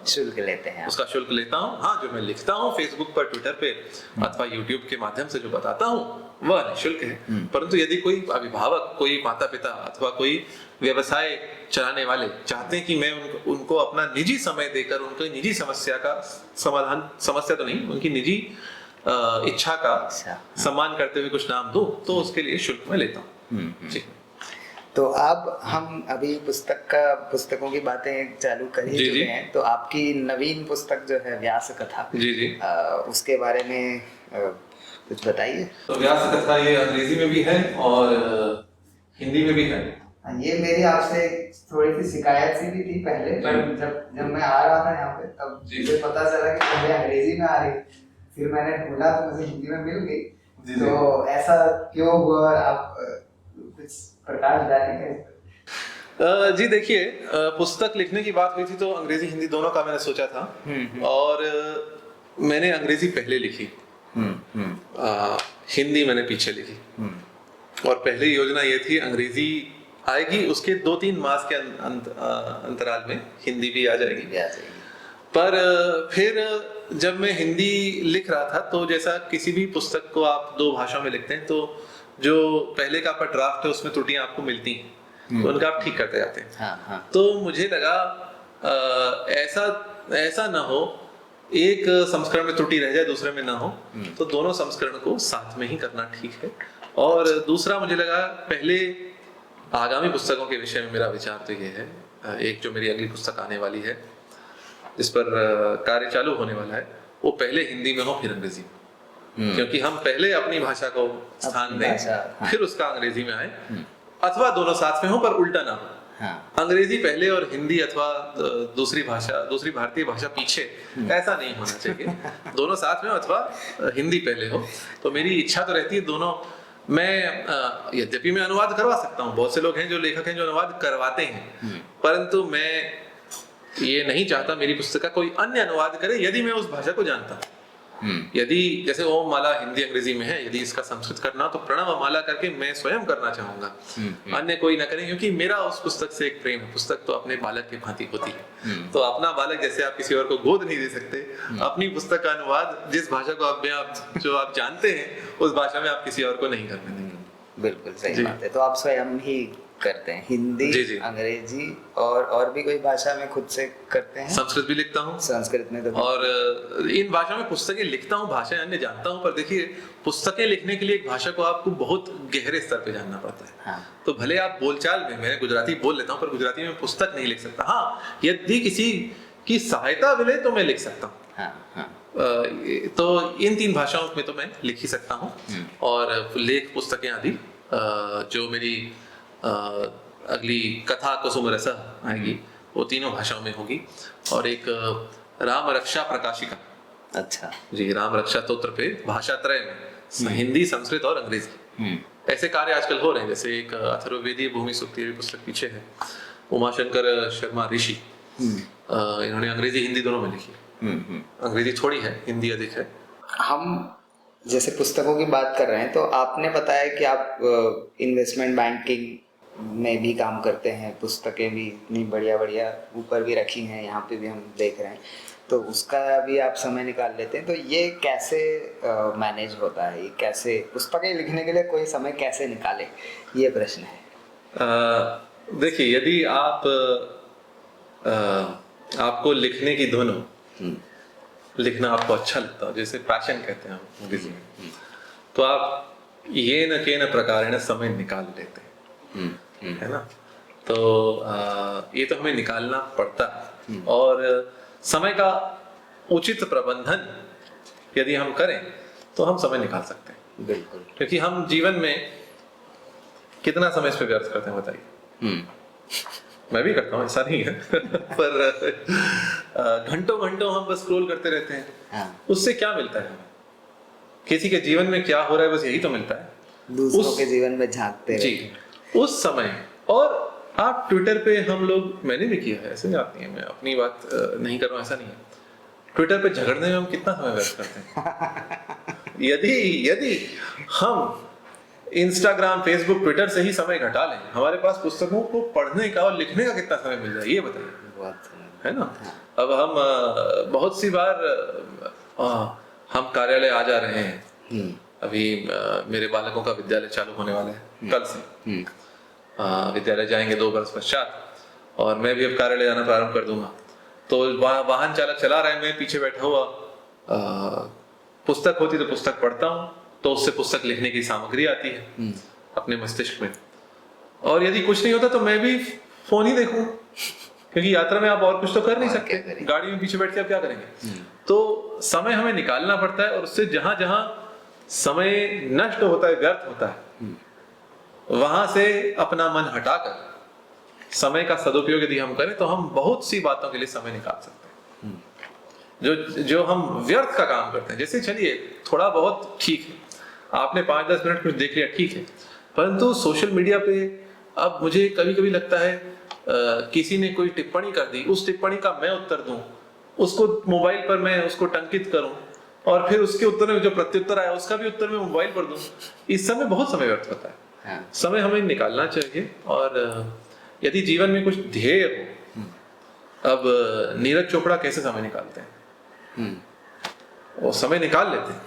शुल्क लेते हैं, उसका शुल्क लेता हूँ। हाँ, जो मैं लिखता हूँ फेसबुक पर, ट्विटर पे अथवा यूट्यूब के माध्यम से जो बताता हूँ वह निःशुल्क है। परंतु यदि कोई अभिभावक, कोई माता पिता अथवा कोई व्यवसाय चलाने वाले चाहते हैं कि मैं उनको अपना निजी समय देकर उनकी निजी समस्या का समाधान, समस्या तो नहीं, उनकी निजी इच्छा का सम्मान करते हुए कुछ नाम दूं, तो उसके लिए शुल्क मैं लेता हूँ। जी। तो अब हम अभी पुस्तकों की बातें चालू कर ही चुके हैं, तो आपकी नवीन पुस्तक जो है व्यास कथा, जी, उसके बारे में कुछ बताइए। तो व्यास कथा ये अंग्रेजी में भी है और हिंदी में भी है। ये मेरी आपसे थोड़ी सी शिकायत सी भी थी पहले, पर जब मैं आ रहा था यहाँ पे, तब मुझे पता चला कि पहले अंग्रेजी में आ रही, फिर मैंने ढूंढा तो मुझे हिंदी में मिल गई। तो ऐसा क्यों हुआ, और आप कुछ प्रकाश डालेंगे? जी देखिए, पुस्तक लिखने की बात हुई थी तो अंग्रेजी हिंदी दोनों का मैंने सोचा था, और मैंने अंग्रेजी पहले लिखी, हिंदी मैंने पीछे लिखी। और पहले योजना ये थी अंग्रेजी आएगी, उसके 2-3 मास के अंतराल में हिंदी भी आ जाएगी। पर फिर जब मैं हिंदी लिख रहा था तो जैसा किसी भी पुस्तक को आप 2 भाषाओं में लिखते हैं तो जो पहले का आपका ड्राफ्ट है उसमें त्रुटियां आपको मिलती हैं, तो उनका आप ठीक करते जाते हैं। हाँ। तो मुझे लगा ऐसा ना हो एक संस्करण में त्रुटि रह जाए दूसरे में ना हो, तो दोनों संस्करण को साथ में ही करना ठीक है। और दूसरा मुझे लगा पहले आगामी पुस्तकों के विषय में मेरा विचार तो ये है, एक जो मेरी अगली पुस्तक आने वाली है जिस पर कार्य चालू होने वाला है, वो पहले हिंदी में हो फिर अंग्रेजी में, क्योंकि हम पहले अपनी भाषा को स्थान दें फिर उसका अंग्रेजी में आए, अथवा दोनों साथ में हो पर उल्टा ना हो। अंग्रेजी पहले और हिंदी अथवा दूसरी भारतीय भाषा पीछे, ऐसा नहीं होना चाहिए। दोनों साथ में अथवा हिंदी पहले हो। तो मेरी इच्छा तो रहती है दोनों। मैं यद्यपि मैं अनुवाद करवा सकता हूँ, बहुत से लोग हैं जो लेखक हैं जो अनुवाद करवाते हैं, परंतु मैं ये नहीं चाहता मेरी पुस्तक का कोई अन्य अनुवाद करे यदि मैं उस भाषा को जानता हूँ। यदि जैसे ओम माला हिंदी अंग्रेजी में है, यदि इसका संस्कृत करना तो प्रणव माला करके मैं स्वयं करना चाहूंगा, अन्य कोई ना करे, क्योंकि मेरा उस पुस्तक से एक प्रेम है। पुस्तक तो अपने बालक की भांति होती है, तो अपना बालक जैसे आप किसी और को गोद नहीं दे सकते, अपनी पुस्तक का अनुवाद जिस भाषा को आप जानते हैं उस भाषा में आप किसी और को नहीं करने देंगे। बिल्कुल सही बात है। तो आप स्वयं ही करते हैं हिंदी, जी। अंग्रेजी और भी कोई भाषा में खुद से करते हैं? संस्कृत भी लिखता हूँ, संस्कृत में तो, और इन भाषा में पुस्तकें लिखता हूँ, भाषाएं अन्य जानता हूँ। पर देखिए पुस्तकें लिखने के लिए एक भाषा को आपको बहुत गहरे स्तर पे जानना पड़ता है। तो भले आप बोलचाल में, मैं गुजराती बोल लेता हूँ पर गुजराती में पुस्तक नहीं लिख सकता। हाँ, यदि किसी की सहायता मिले तो मैं लिख सकता हूँ। तो इन 3 भाषाओं में तो मैं लिख ही सकता हूँ। और लेख पुस्तकें आदि जो मेरी अगली कथा कुसुम रस आएगी वो तीनों भाषाओं में होगी। और एक राम रक्षा प्रकाशिका, अच्छा जी, राम रक्षा स्तोत्र पे भाषा त्रय में हिंदी, संस्कृत और अंग्रेजी, ऐसे कार्य आजकल हो रहे हैं। जैसे एक अथर्ववेदीय भूमि सूक्ति पुस्तक पीछे है, उमाशंकर शर्मा ऋषि, इन्होंने अंग्रेजी हिंदी दोनों में लिखी। अंग्रेजी थोड़ी है, हिंदी अधिक है। हम जैसे पुस्तकों की बात कर रहे हैं तो आपने बताया कि आप इन्वेस्टमेंट बैंकिंग में भी काम करते हैं, पुस्तकें भी इतनी बढ़िया ऊपर भी रखी हैं, यहाँ पे भी हम देख रहे हैं, तो उसका भी आप समय निकाल लेते हैं। तो ये कैसे मैनेज होता है? ये कैसे पुस्तकें लिखने के लिए कोई समय कैसे निकाले, ये प्रश्न है। देखिए, यदि आपको लिखने की धुन हो, लिखना आपको अच्छा लगता हो, जैसे पैशन कहते हैं हम अंग्रेजी में, तो आप ये न के न प्रकारेण समय निकाल लेते हैं, है ना। तो ये तो हमें निकालना पड़ता है। और समय का उचित प्रबंधन यदि हम करें तो हम समय निकाल सकते हैं। बिल्कुल, क्योंकि हम जीवन में कितना समय इस पे व्यर्थ करते हैं बताइए। मैं भी करता हूँ, ऐसा नहीं है पर घंटों हम बस स्क्रॉल करते रहते हैं। उससे क्या मिलता है हमें? किसी के जीवन में क्या हो रहा है बस यही तो मिलता है, दूसरों के जीवन में झांकते जी उस समय। और आप ट्विटर पे, हम लोग, मैंने भी किया है, ऐसे बात नहीं है, मैं अपनी बात नहीं कर रहा हूँ, ऐसा नहीं है। ट्विटर पे झगड़ने में हम कितना समय व्यस्त करते हैं। यदि हम इंस्टाग्राम, फेसबुक, ट्विटर से ही समय घटा लें, हमारे पास पुस्तकों को पढ़ने का और लिखने का कितना समय मिल जाए, ये बताइए, है ना। अब हम बहुत सी बार हम कार्यालय आ जा रहे हैं। अभी मेरे बालकों का विद्यालय चालू होने वाला है कल से। विद्यालय जाएंगे 2 वर्ष पश्चात, और मैं भी अब कार्यालय जाना प्रारंभ कर दूंगा। तो वाहन चालक चला रहा है, मैं पीछे बैठा हुआ, पुस्तक होती तो पुस्तक पढ़ता हूँ, तो उससे पुस्तक लिखने की सामग्री आती है अपने मस्तिष्क में। और यदि कुछ नहीं होता तो मैं भी फोन ही देखूंगा, क्योंकि यात्रा में आप और कुछ तो कर नहीं सकते, गाड़ी में पीछे बैठ के आप क्या करेंगे। तो समय हमें निकालना पड़ता है, और उससे जहां जहां समय नष्ट होता है, व्यर्थ होता है, वहां से अपना मन हटाकर समय का सदुपयोग यदि हम करें तो हम बहुत सी बातों के लिए समय निकाल सकते हैं। जो हम व्यर्थ का काम करते हैं, जैसे चलिए थोड़ा बहुत ठीक है, आपने 5-10 मिनट कुछ देख लिया, ठीक है, परंतु सोशल मीडिया पे अब मुझे कभी कभी लगता है किसी ने कोई टिप्पणी कर दी, उस टिप्पणी का मैं उत्तर दूं, उसको मोबाइल पर मैं उसको टंकित करूं, और फिर उसके उत्तर में जो प्रत्युत्तर आया उसका भी उत्तर मैं मोबाइल पर दूं। इस समय बहुत समय व्यर्थ होता है। हाँ। समय हमें निकालना चाहिए। और यदि जीवन में कुछ ध्येय हो, अब नीरज चोपड़ा कैसे समय निकालते हैं? वो समय निकाल लेते हैं।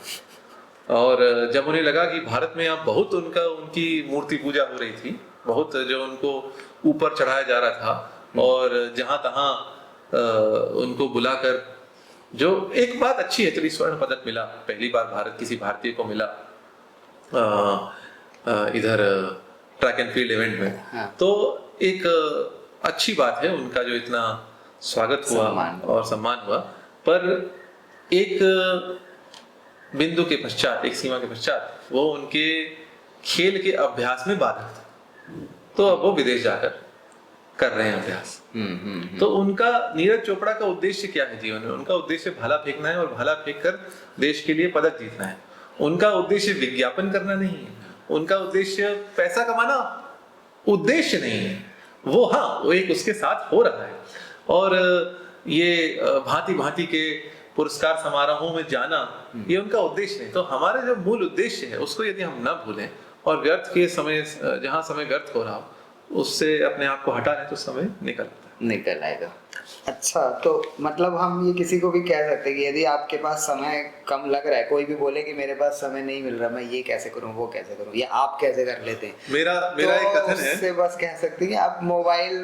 और जब उन्हें लगा कि भारत में अब बहुत उनकी मूर्ति पूजा हो रही थी, बहुत जो उनको ऊपर चढ़ाया जा रहा था, और जहां तहां उनको बुलाकर, जो एक बात अच्छी है, चलिए स्वर्ण पदक मिला, पहली बार भारत किसी भारतीय को मिला इधर ट्रैक एंड फील्ड इवेंट में। हाँ। तो एक अच्छी बात है उनका जो इतना स्वागत हुआ और सम्मान हुआ। पर एक बिंदु के पश्चात, एक सीमा के पश्चात, वो उनके खेल के अभ्यास में बाधक था। तो अब वो विदेश जाकर कर रहे हैं अभ्यास। तो उनका, नीरज चोपड़ा का उद्देश्य क्या है जीवन में? उनका उद्देश्य भाला फेंकना है, और भाला फेंक कर देश के लिए पदक जीतना है। उनका उद्देश्य विज्ञापन करना नहीं है, उनका उद्देश्य पैसा कमाना उद्देश्य नहीं है। वो, हाँ, वो एक उसके साथ हो रहा है। और ये भांति भांति के पुरस्कार समारोहों में जाना, ये उनका उद्देश्य नहीं। तो हमारा जो मूल उद्देश्य है उसको यदि हम न भूलें, और व्यर्थ के समय, जहां समय व्यर्थ हो रहा हो, उससे अपने आप को हटा लें, तो समय निकल आएगा। अच्छा, तो मतलब हम ये किसी को भी कह सकते हैं कि यदि आपके पास समय कम लग रहा है, कोई भी बोले कि मेरे पास समय नहीं मिल रहा, मैं ये कैसे करूं, वो कैसे करूं, या आप कैसे कर लेते हैं, मेरा तो एक कथन है, उससे बस कह सकते हैं कि आप मोबाइल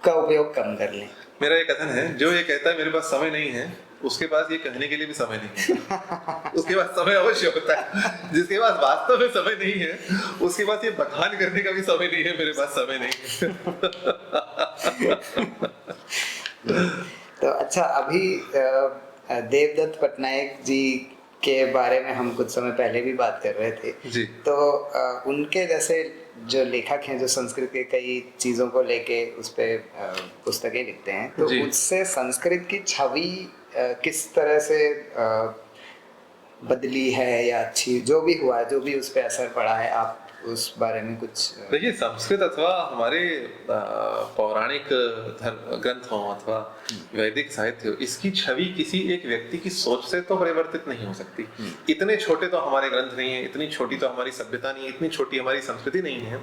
का उपयोग कम कर लें। मेरा एक कथन है, जो ये कहता है मेरे पास समय नहीं है, उसके पास ये कहने के लिए भी समय नहीं है। उसके पास समय अवश्य होता है। जिसके पास वास्तव में समय नहीं है, उसके पास ये बखान करने का भी समय नहीं है, मेरे पास समय नहीं है। तो अच्छा, अभी देवदत्त पटनायक जी के बारे में हम कुछ समय पहले भी बात कर रहे थे जी। तो उनके जैसे जो लेखक हैं, जो संस्कृत के कई चीज़ों को लेके उस पे पुस्तकें लिखते हैं, तो उससे संस्कृत की छवि किस तरह से बदली है, या अच्छी जो भी हुआ, जो भी उस पे असर पड़ा है, आप उस बारे में कुछ? देखिए, संस्कृत अथवा हमारे पौराणिक ग्रंथ हो अथवा वैदिक साहित्य हो, इसकी छवि किसी एक व्यक्ति की सोच से तो परिवर्तित नहीं हो सकती। इतने छोटे तो हमारे ग्रंथ नहीं है, इतनी छोटी तो हमारी सभ्यता नहीं है, इतनी छोटी हमारी संस्कृति नहीं है।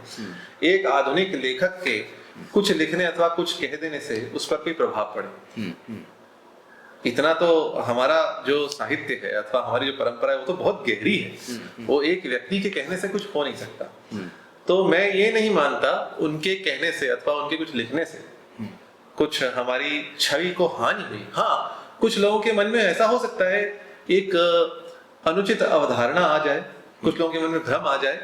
एक आधुनिक लेखक के कुछ लिखने अथवा कुछ कह देने से उस पर कोई प्रभाव पड़े, इतना तो हमारा जो साहित्य है अथवा हमारी जो परंपरा है वो तो बहुत गहरी है। वो एक व्यक्ति के कहने से कुछ हो नहीं सकता। तो मैं ये नहीं मानता उनके कहने से अथवा उनके कुछ लिखने से कुछ हमारी छवि को हानि हुई। हाँ, कुछ लोगों के मन में ऐसा हो सकता है, एक अनुचित अवधारणा आ जाए, कुछ लोगों के मन में भ्रम आ जाए,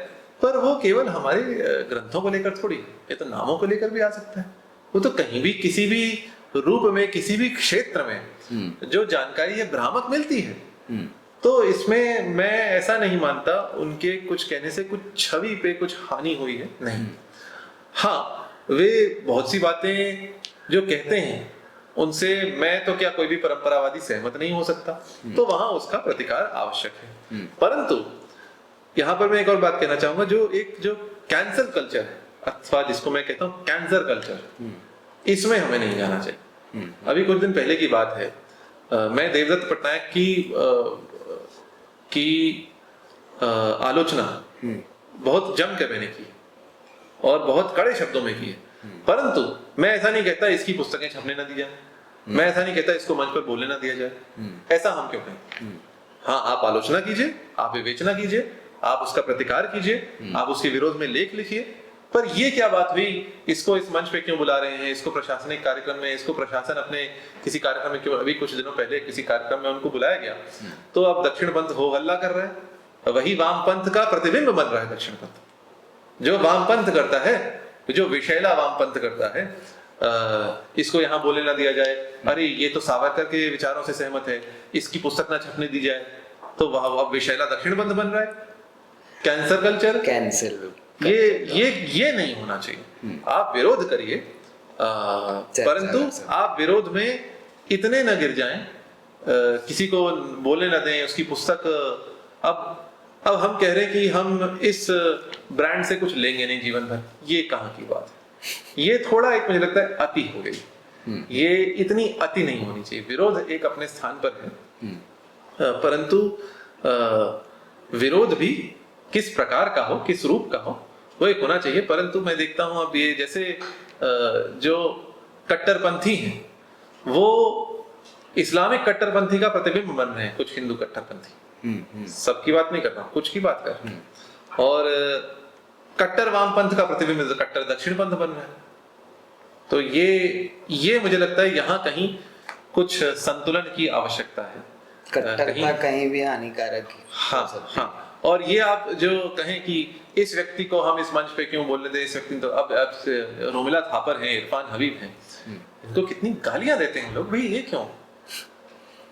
पर वो केवल हमारे ग्रंथों को लेकर थोड़ी, ये तो नामों को लेकर भी आ सकता है। वो तो कहीं भी, किसी भी रूप में, किसी भी क्षेत्र में जो जानकारी है भ्रामक मिलती है। तो इसमें मैं ऐसा नहीं मानता उनके कुछ कहने से कुछ छवि पे कुछ हानि हुई है, नहीं। हाँ, वे बहुत सी बातें जो कहते हैं उनसे मैं तो क्या कोई भी परंपरावादी सहमत नहीं हो सकता, तो वहां उसका प्रतिकार आवश्यक है। परंतु यहाँ पर मैं एक और बात कहना चाहूंगा, जो कैंसल कल्चर है अथवा जिसको मैं कहता हूँ कैंसर कल्चर, इसमें हमें नहीं जाना चाहिए। अभी कुछ दिन पहले की बात है, मैं देवदत्त पटनायक की आलोचना बहुत जम कर मैंने की और बहुत कड़े शब्दों में की है। परंतु मैं ऐसा नहीं कहता इसकी पुस्तकें छपने ना दी जाए, मैं ऐसा नहीं कहता इसको मंच पर बोलने ना दिया जाए। ऐसा हम क्यों कहें? हाँ, आप आलोचना कीजिए, आप विवेचना कीजिए, आप उसका प्रतिकार कीजिए, आप उसके विरोध में लेख लिखिए, पर ये क्या बात हुई, इसको इस मंच पे क्यों बुला रहे हैं, इसको प्रशासनिक कार्यक्रम में, इसको प्रशासन अपने किसी कार्यक्रम में क्यों, अभी कुछ दिनों पहले किसी कार्यक्रम में उनको बुलाया गया तो अब दक्षिणपंथ हो हल्ला कर रहा है। वही वामपंथ का प्रतिबिंब बन रहा है दक्षिणपंथ, जो वामपंथ करता है, जो विषैला वामपंथ करता है, इसको यहाँ बोलने ना दिया जाए, अरे ये तो सावरकर के विचारों से सहमत है, इसकी पुस्तक ना छपने दी जाए, तो वह विषैला दक्षिणपंथ बन रहा है। कैंसर कल्चर, ये नहीं होना चाहिए। आप विरोध करिए, परंतु आप विरोध में इतने न गिर जाएं, किसी को बोलने न दें उसकी पुस्तक। अब हम कह रहे हैं कि हम इस ब्रांड से कुछ लेंगे नहीं जीवन भर, ये कहाँ की बात है? ये थोड़ा एक मुझे लगता है अति हो गई। ये इतनी अति नहीं होनी चाहिए। विरोध एक अपने स्थान पर है, परंतु विरोध भी किस प्रकार का हो, किस रूप का हो, वो एक होना चाहिए। परंतु मैं देखता हूँ अब ये जैसे जो कट्टरपंथी हैं वो इस्लामिक कट्टरपंथी का प्रतिबिंब बन रहे हैं, कुछ हिंदू कट्टरपंथी, सबकी बात नहीं कर रहा हूँ, कुछ की बात कर रहा हूँ। और कट्टर वामपंथ का प्रतिबिंब कट्टर दक्षिणपंथ बन रहा है। तो ये मुझे लगता है यहाँ कहीं कुछ संतुलन की आवश्यकता है। कट्टरता कहीं भी हानिकारक है। हाँ। और ये आप जो कहें कि इस व्यक्ति को हम इस मंच पे क्यों बोलने दें, इस व्यक्ति तो अब रोमिला थापर हैं, इरफान हबीब हैं, इनको कितनी गालियां देते हैं लोग। भाई ये क्यों?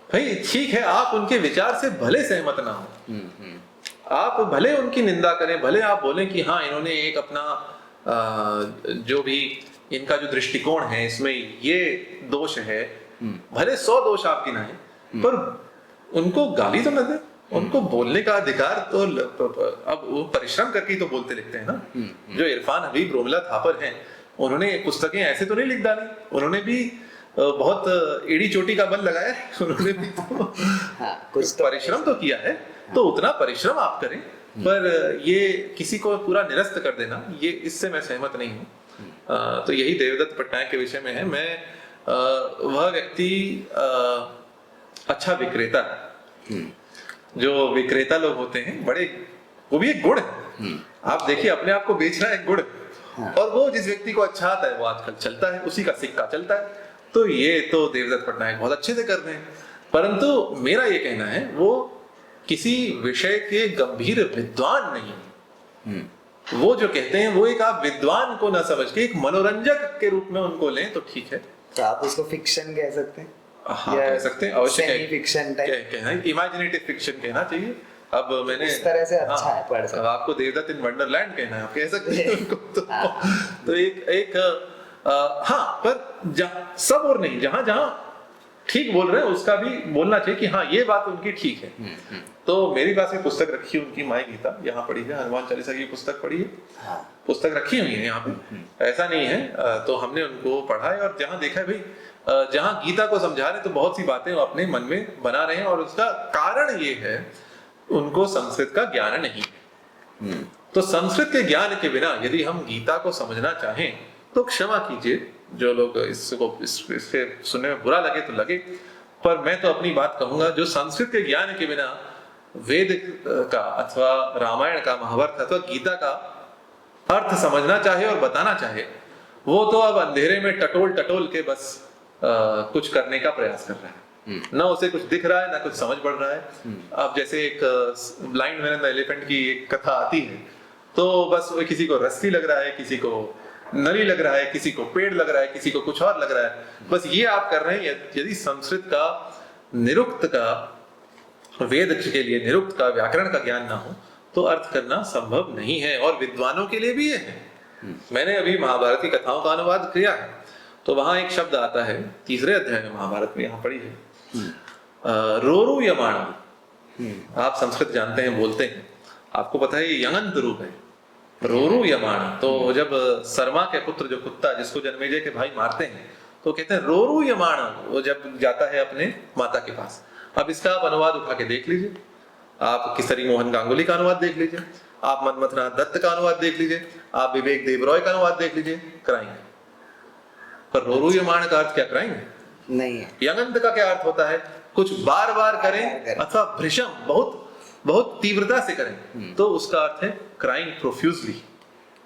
भाई ठीक है, आप उनके विचार से भले सहमत ना हो, आप भले उनकी निंदा करें, भले आप बोलें कि हाँ इन्होंने एक अपना जो भी इनका जो दृष्टिकोण है इसमें ये दोष है, भले 100 दोष आप गिनाएं, पर उनको गाली तो न दें, उनको बोलने का अधिकार तो अब वो परिश्रम करके तो बोलते लिखते हैं ना। जो इरफान हबीब, रोमिला थापर हैं, उन्होंने पुस्तकें ऐसे तो नहीं लिख डाली, उन्होंने भी बहुत एड़ी चोटी का बल लगाया है, उन्होंने भी कुछ परिश्रम तो किया है। तो उतना परिश्रम आप करें, पर ये किसी को पूरा निरस्त कर देना, ये इससे मैं सहमत नहीं हूँ। तो यही देवदत्त पट्टनायक के विषय में है। मैं वह व्यक्ति अच्छा विक्रेता है। जो विक्रेता लोग होते हैं बड़े, वो भी एक गुण है। आप देखिए अपने आप को बेचना एक गुण है, और वो जिस व्यक्ति को अच्छा आता है वो आजकल चलता है, उसी का सिक्का चलता है। तो ये तो देवदत्त पट्टनायक बहुत अच्छे से कर रहे हैं। परंतु मेरा ये कहना है वो किसी विषय के गंभीर विद्वान नहीं। वो जो कहते हैं वो एक आप विद्वान को ना समझ के एक मनोरंजक के रूप में उनको लें तो ठीक है। तो आप उसको फिक्शन कह सकते हैं। हाँ कह सकते हैं, अवश्य फिक्शन कहना, इमेजिनेटिव फिक्शन कहना चाहिए। अब मैंने इस तरह से अच्छा है पढ़ सकते। अब आपको देवदत्त इन वंडरलैंड कहना है, आप कह सकते हैं उनको। तो एक हाँ, पर सब और नहीं, जहां जहां ठीक बोल रहे हैं उसका भी बोलना चाहिए कि हाँ ये बात उनकी ठीक है। तो मेरी पास एक पुस्तक रखी है उनकी, माई गीता, यहाँ पढ़ी है, हनुमान चालीसा की पुस्तक पढ़ी है, पुस्तक रखी हुई है यहाँ पे, ऐसा नहीं है। तो हमने उनको पढ़ा है और जहाँ देखा है भाई, जहाँ गीता को समझा रहे तो बहुत सी बातें वो अपने मन में बना रहे हैं, और उसका कारण ये है उनको संस्कृत का ज्ञान नहीं है। तो संस्कृत के ज्ञान के बिना यदि हम गीता को समझना चाहें तो क्षमा कीजिए, जो लोग इससे सुनने में बुरा लगे तो लगे, पर मैं तो अपनी बात कहूंगा, जो संस्कृत के ज्ञान के बिना वेद का अथवा रामायण का, महाभारत अथवा गीता का अर्थ समझना चाहे और बताना चाहे, वो तो अब अंधेरे में टटोल के बस कुछ करने का प्रयास कर रहा है। ना उसे कुछ दिख रहा है, ना कुछ समझ पड़ रहा है। अब जैसे एक blind man and the elephant की एक कथा आती है, तो बस वो किसी को रस्सी लग रहा है, किसी को नली लग रहा है, किसी को पेड़ लग रहा है, किसी को कुछ और लग रहा है, बस ये आप कर रहे हैं। यदि संस्कृत का, निरुक्त का, वेद के लिए निरुक्त का, व्याकरण का ज्ञान ना हो तो अर्थ करना संभव नहीं है, और विद्वानों के लिए भी ये है। मैंने अभी महाभारत की कथाओं का अनुवाद किया है, तो वहां एक शब्द आता है 3रे अध्याय में महाभारत में, यहाँ पढ़ी है, रोरु यमाण। आप संस्कृत जानते हैं, बोलते हैं, आपको पता है ये यंगंत रूप है, रोरु यमाण। तो जब शर्मा के पुत्र जो कुत्ता जिसको जन्मेजय के भाई मारते हैं, तो कहते हैं रोरु यमाण, वो जब जाता है अपने माता के पास। अब इसका आप अनुवाद उठा के देख लीजिए, आप किसरी मोहन गांगुली का अनुवाद देख लीजिए, आप मनमथनाथ दत्त का अनुवाद देख लीजिए, आप विवेक देबरॉय का अनुवाद देख लीजिए, कराएंगे। पर रोरु यमाण का अर्थ क्या कराएंगे? नहीं है। यंगंत का क्या अर्थ होता है? कुछ बार बार करें अथवा भृशम, बहुत बहुत तीव्रता से करें, तो उसका अर्थ है क्राइंग प्रोफ्यूजली।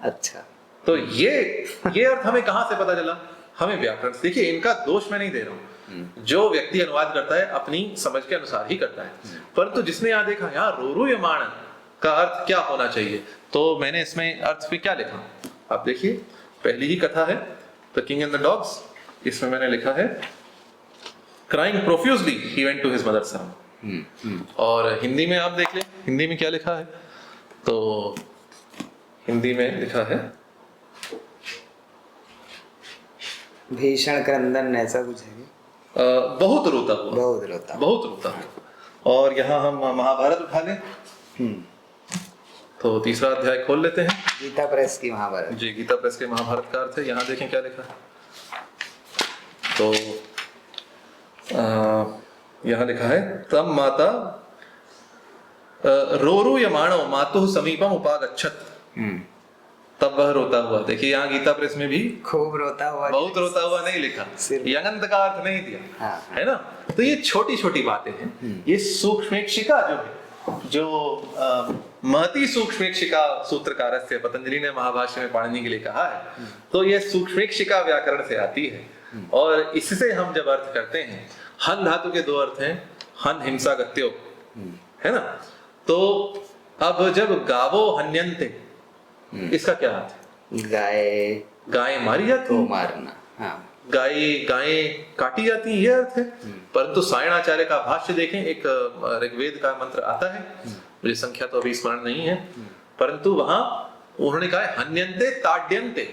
अच्छा, तो ये अर्थ हमें कहां से पता चला? हमें व्याकरण। देखिए, इनका दोष मैं नहीं दे रहा हूं, जो व्यक्ति अनुवाद करता है अपनी समझ के अनुसार ही करता है, परंतु जिसने यहाँ देखा यहाँ रोरु यमाण का अर्थ क्या होना चाहिए, तो मैंने इसमें अर्थ पे क्या लिखा आप देखिए। पहली ही कथा है the king and the dogs, इसमें मैंने लिखा है crying profusely he went to his mother's house. और हिंदी में आप देख लें, हिंदी में क्या लिखा है, तो हिंदी में लिखा है भीषण क्रंदन, ऐसा कुछ है, बहुत रोता हुआ, बहुत रोता हुआ। और यहाँ हम महाभारत उठा लें, तो 3रा अध्याय खोल लेते हैं, गीता प्रेस की महाभारत। जी, गीता प्रेस के महाभारत का अर्थ है, यहाँ देखें क्या लिखा है। तो यहाँ लिखा है तम माता रोरु यमाणो मातुः समीपम उपागच्छत। तब वह रोता हुआ। देखिए यहाँ गीता प्रेस में भी खूब रोता हुआ, बहुत रोता हुआ नहीं लिखा, सिर्फ यंगंत का अर्थ नहीं दिया। हाँ। है ना। तो ये छोटी छोटी बातें हैं। ये सूक्ष्मेक्षिका जो है, जो महती सूक्ष्मेक्षिका सूत्रकारस्य पतंजलि ने महाभाष्य में पाणिनि के लिए कहा है, तो ये सूक्ष्मेक्षिका व्याकरण से आती है। और इससे हम जब अर्थ करते हैं, हन धातु के दो अर्थ हैं, हन हिंसा गत्यो, है ना। तो अब जब गावो हन्यन्ते, इसका क्या अर्थ है? गाय मारी जाती को है, मारना। हाँ। गायें काटी जाती है, ये अर्थ है। परंतु सायणाचार्य का भाष्य देखें, एक ऋग्वेद का मंत्र आता है, मुझे संख्या तो अभी स्मरण नहीं है, परंतु वहां उन्होंने कहा है हन्यन्ते ताड्यन्ते।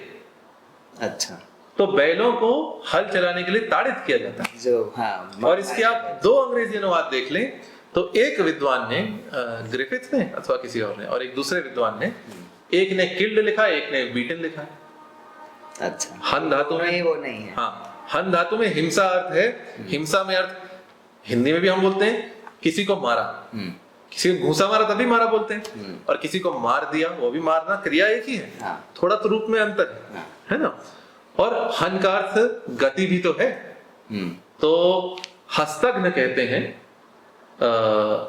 अच्छा। तो बैलों को हल चलाने के लिए ताड़ित किया जाता है। जो हाँ। और इसके आप दो अंग्रेजी अनुवाद देख लें, तो एक विद्वान ने, ग्रिफिथ ने अथवा किसी और ने, और एक दूसरे विद्वान ने, एक ने किल्ड लिखा, एक ने बीटन लिखा। अच्छा। हन धातु में वो नहीं है। हाँ, हन धातु में हिंसा अर्थ है। हिंसा में अर्थ हिंदी में भी हम बोलते हैं, किसी को मारा, किसी को घूसा मारा तभी मारा बोलते हैं, और किसी को मार दिया वो भी मारना, क्रिया एक ही है। हाँ। थोड़ा तो रूप में अंतर है ना। और हन का अर्थ गति भी तो है। तो हस्तघ्न कहते हैं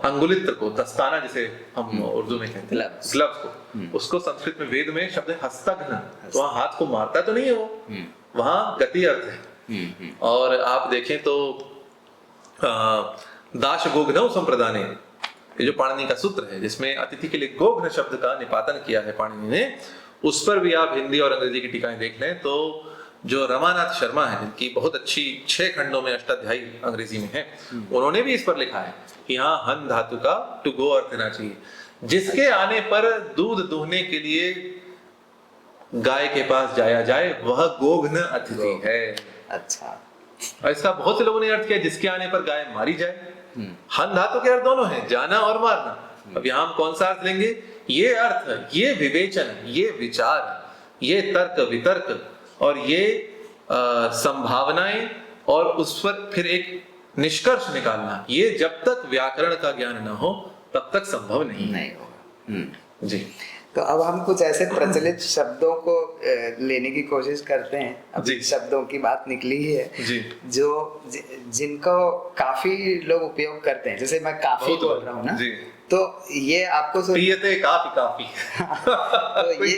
अंगुलित्र को, दस्ताना जिसे हम उर्दू में कहते हैं, ग्लव्स को, उसको संस्कृत में वेद में शब्द है हस्तघ्न। तो वहां हाथ को मारता तो नहीं है वो, वहां गति अर्थ है। और आप देखें तो दाश गोघ्नौ संप्रदाने, ये जो पाणिनि का सूत्र है जिसमें अतिथि के लिए गोघ्न शब्द का निपातन किया है पाणिनि ने, उस पर भी आप हिंदी और अंग्रेजी की टीकाएं देख लें तो जो रमानाथ शर्मा है, जिनकी बहुत अच्छी 6 खंडों में अष्टाध्यायी अंग्रेजी में है, उन्होंने भी इस पर लिखा है कि यहाँ हन धातु का टू गो अर्थ देना चाहिए, जिसके आने पर दूध दूहने के लिए गाय के पास जाया जाए वह गोघ्न अतिथि है। अच्छा। और इसका बहुत से लोगों ने अर्थ किया जिसके आने पर गाय मारी जाए। हन धातु के अर्थ दोनों हैं, जाना और मारना। अब यहाँ हम कौन सा अर्थ लेंगे? ये अर्थ, ये विवेचन, ये विचार, ये तर्क वितर्क और ये संभावनाएं और उस पर फिर एक निष्कर्ष निकालना, ये जब तक व्याकरण का ज्ञान न हो तब तक संभव नहीं होगा। जी। तो अब हम कुछ ऐसे प्रचलित शब्दों को लेने की कोशिश करते हैं। अब शब्दों की बात निकली ही है जी। जो जिनको काफी लोग उपयोग करते हैं, जैसे मैं काफी बोल रहा हूँ ना जी। तो ये आपको पियते काफी तो ये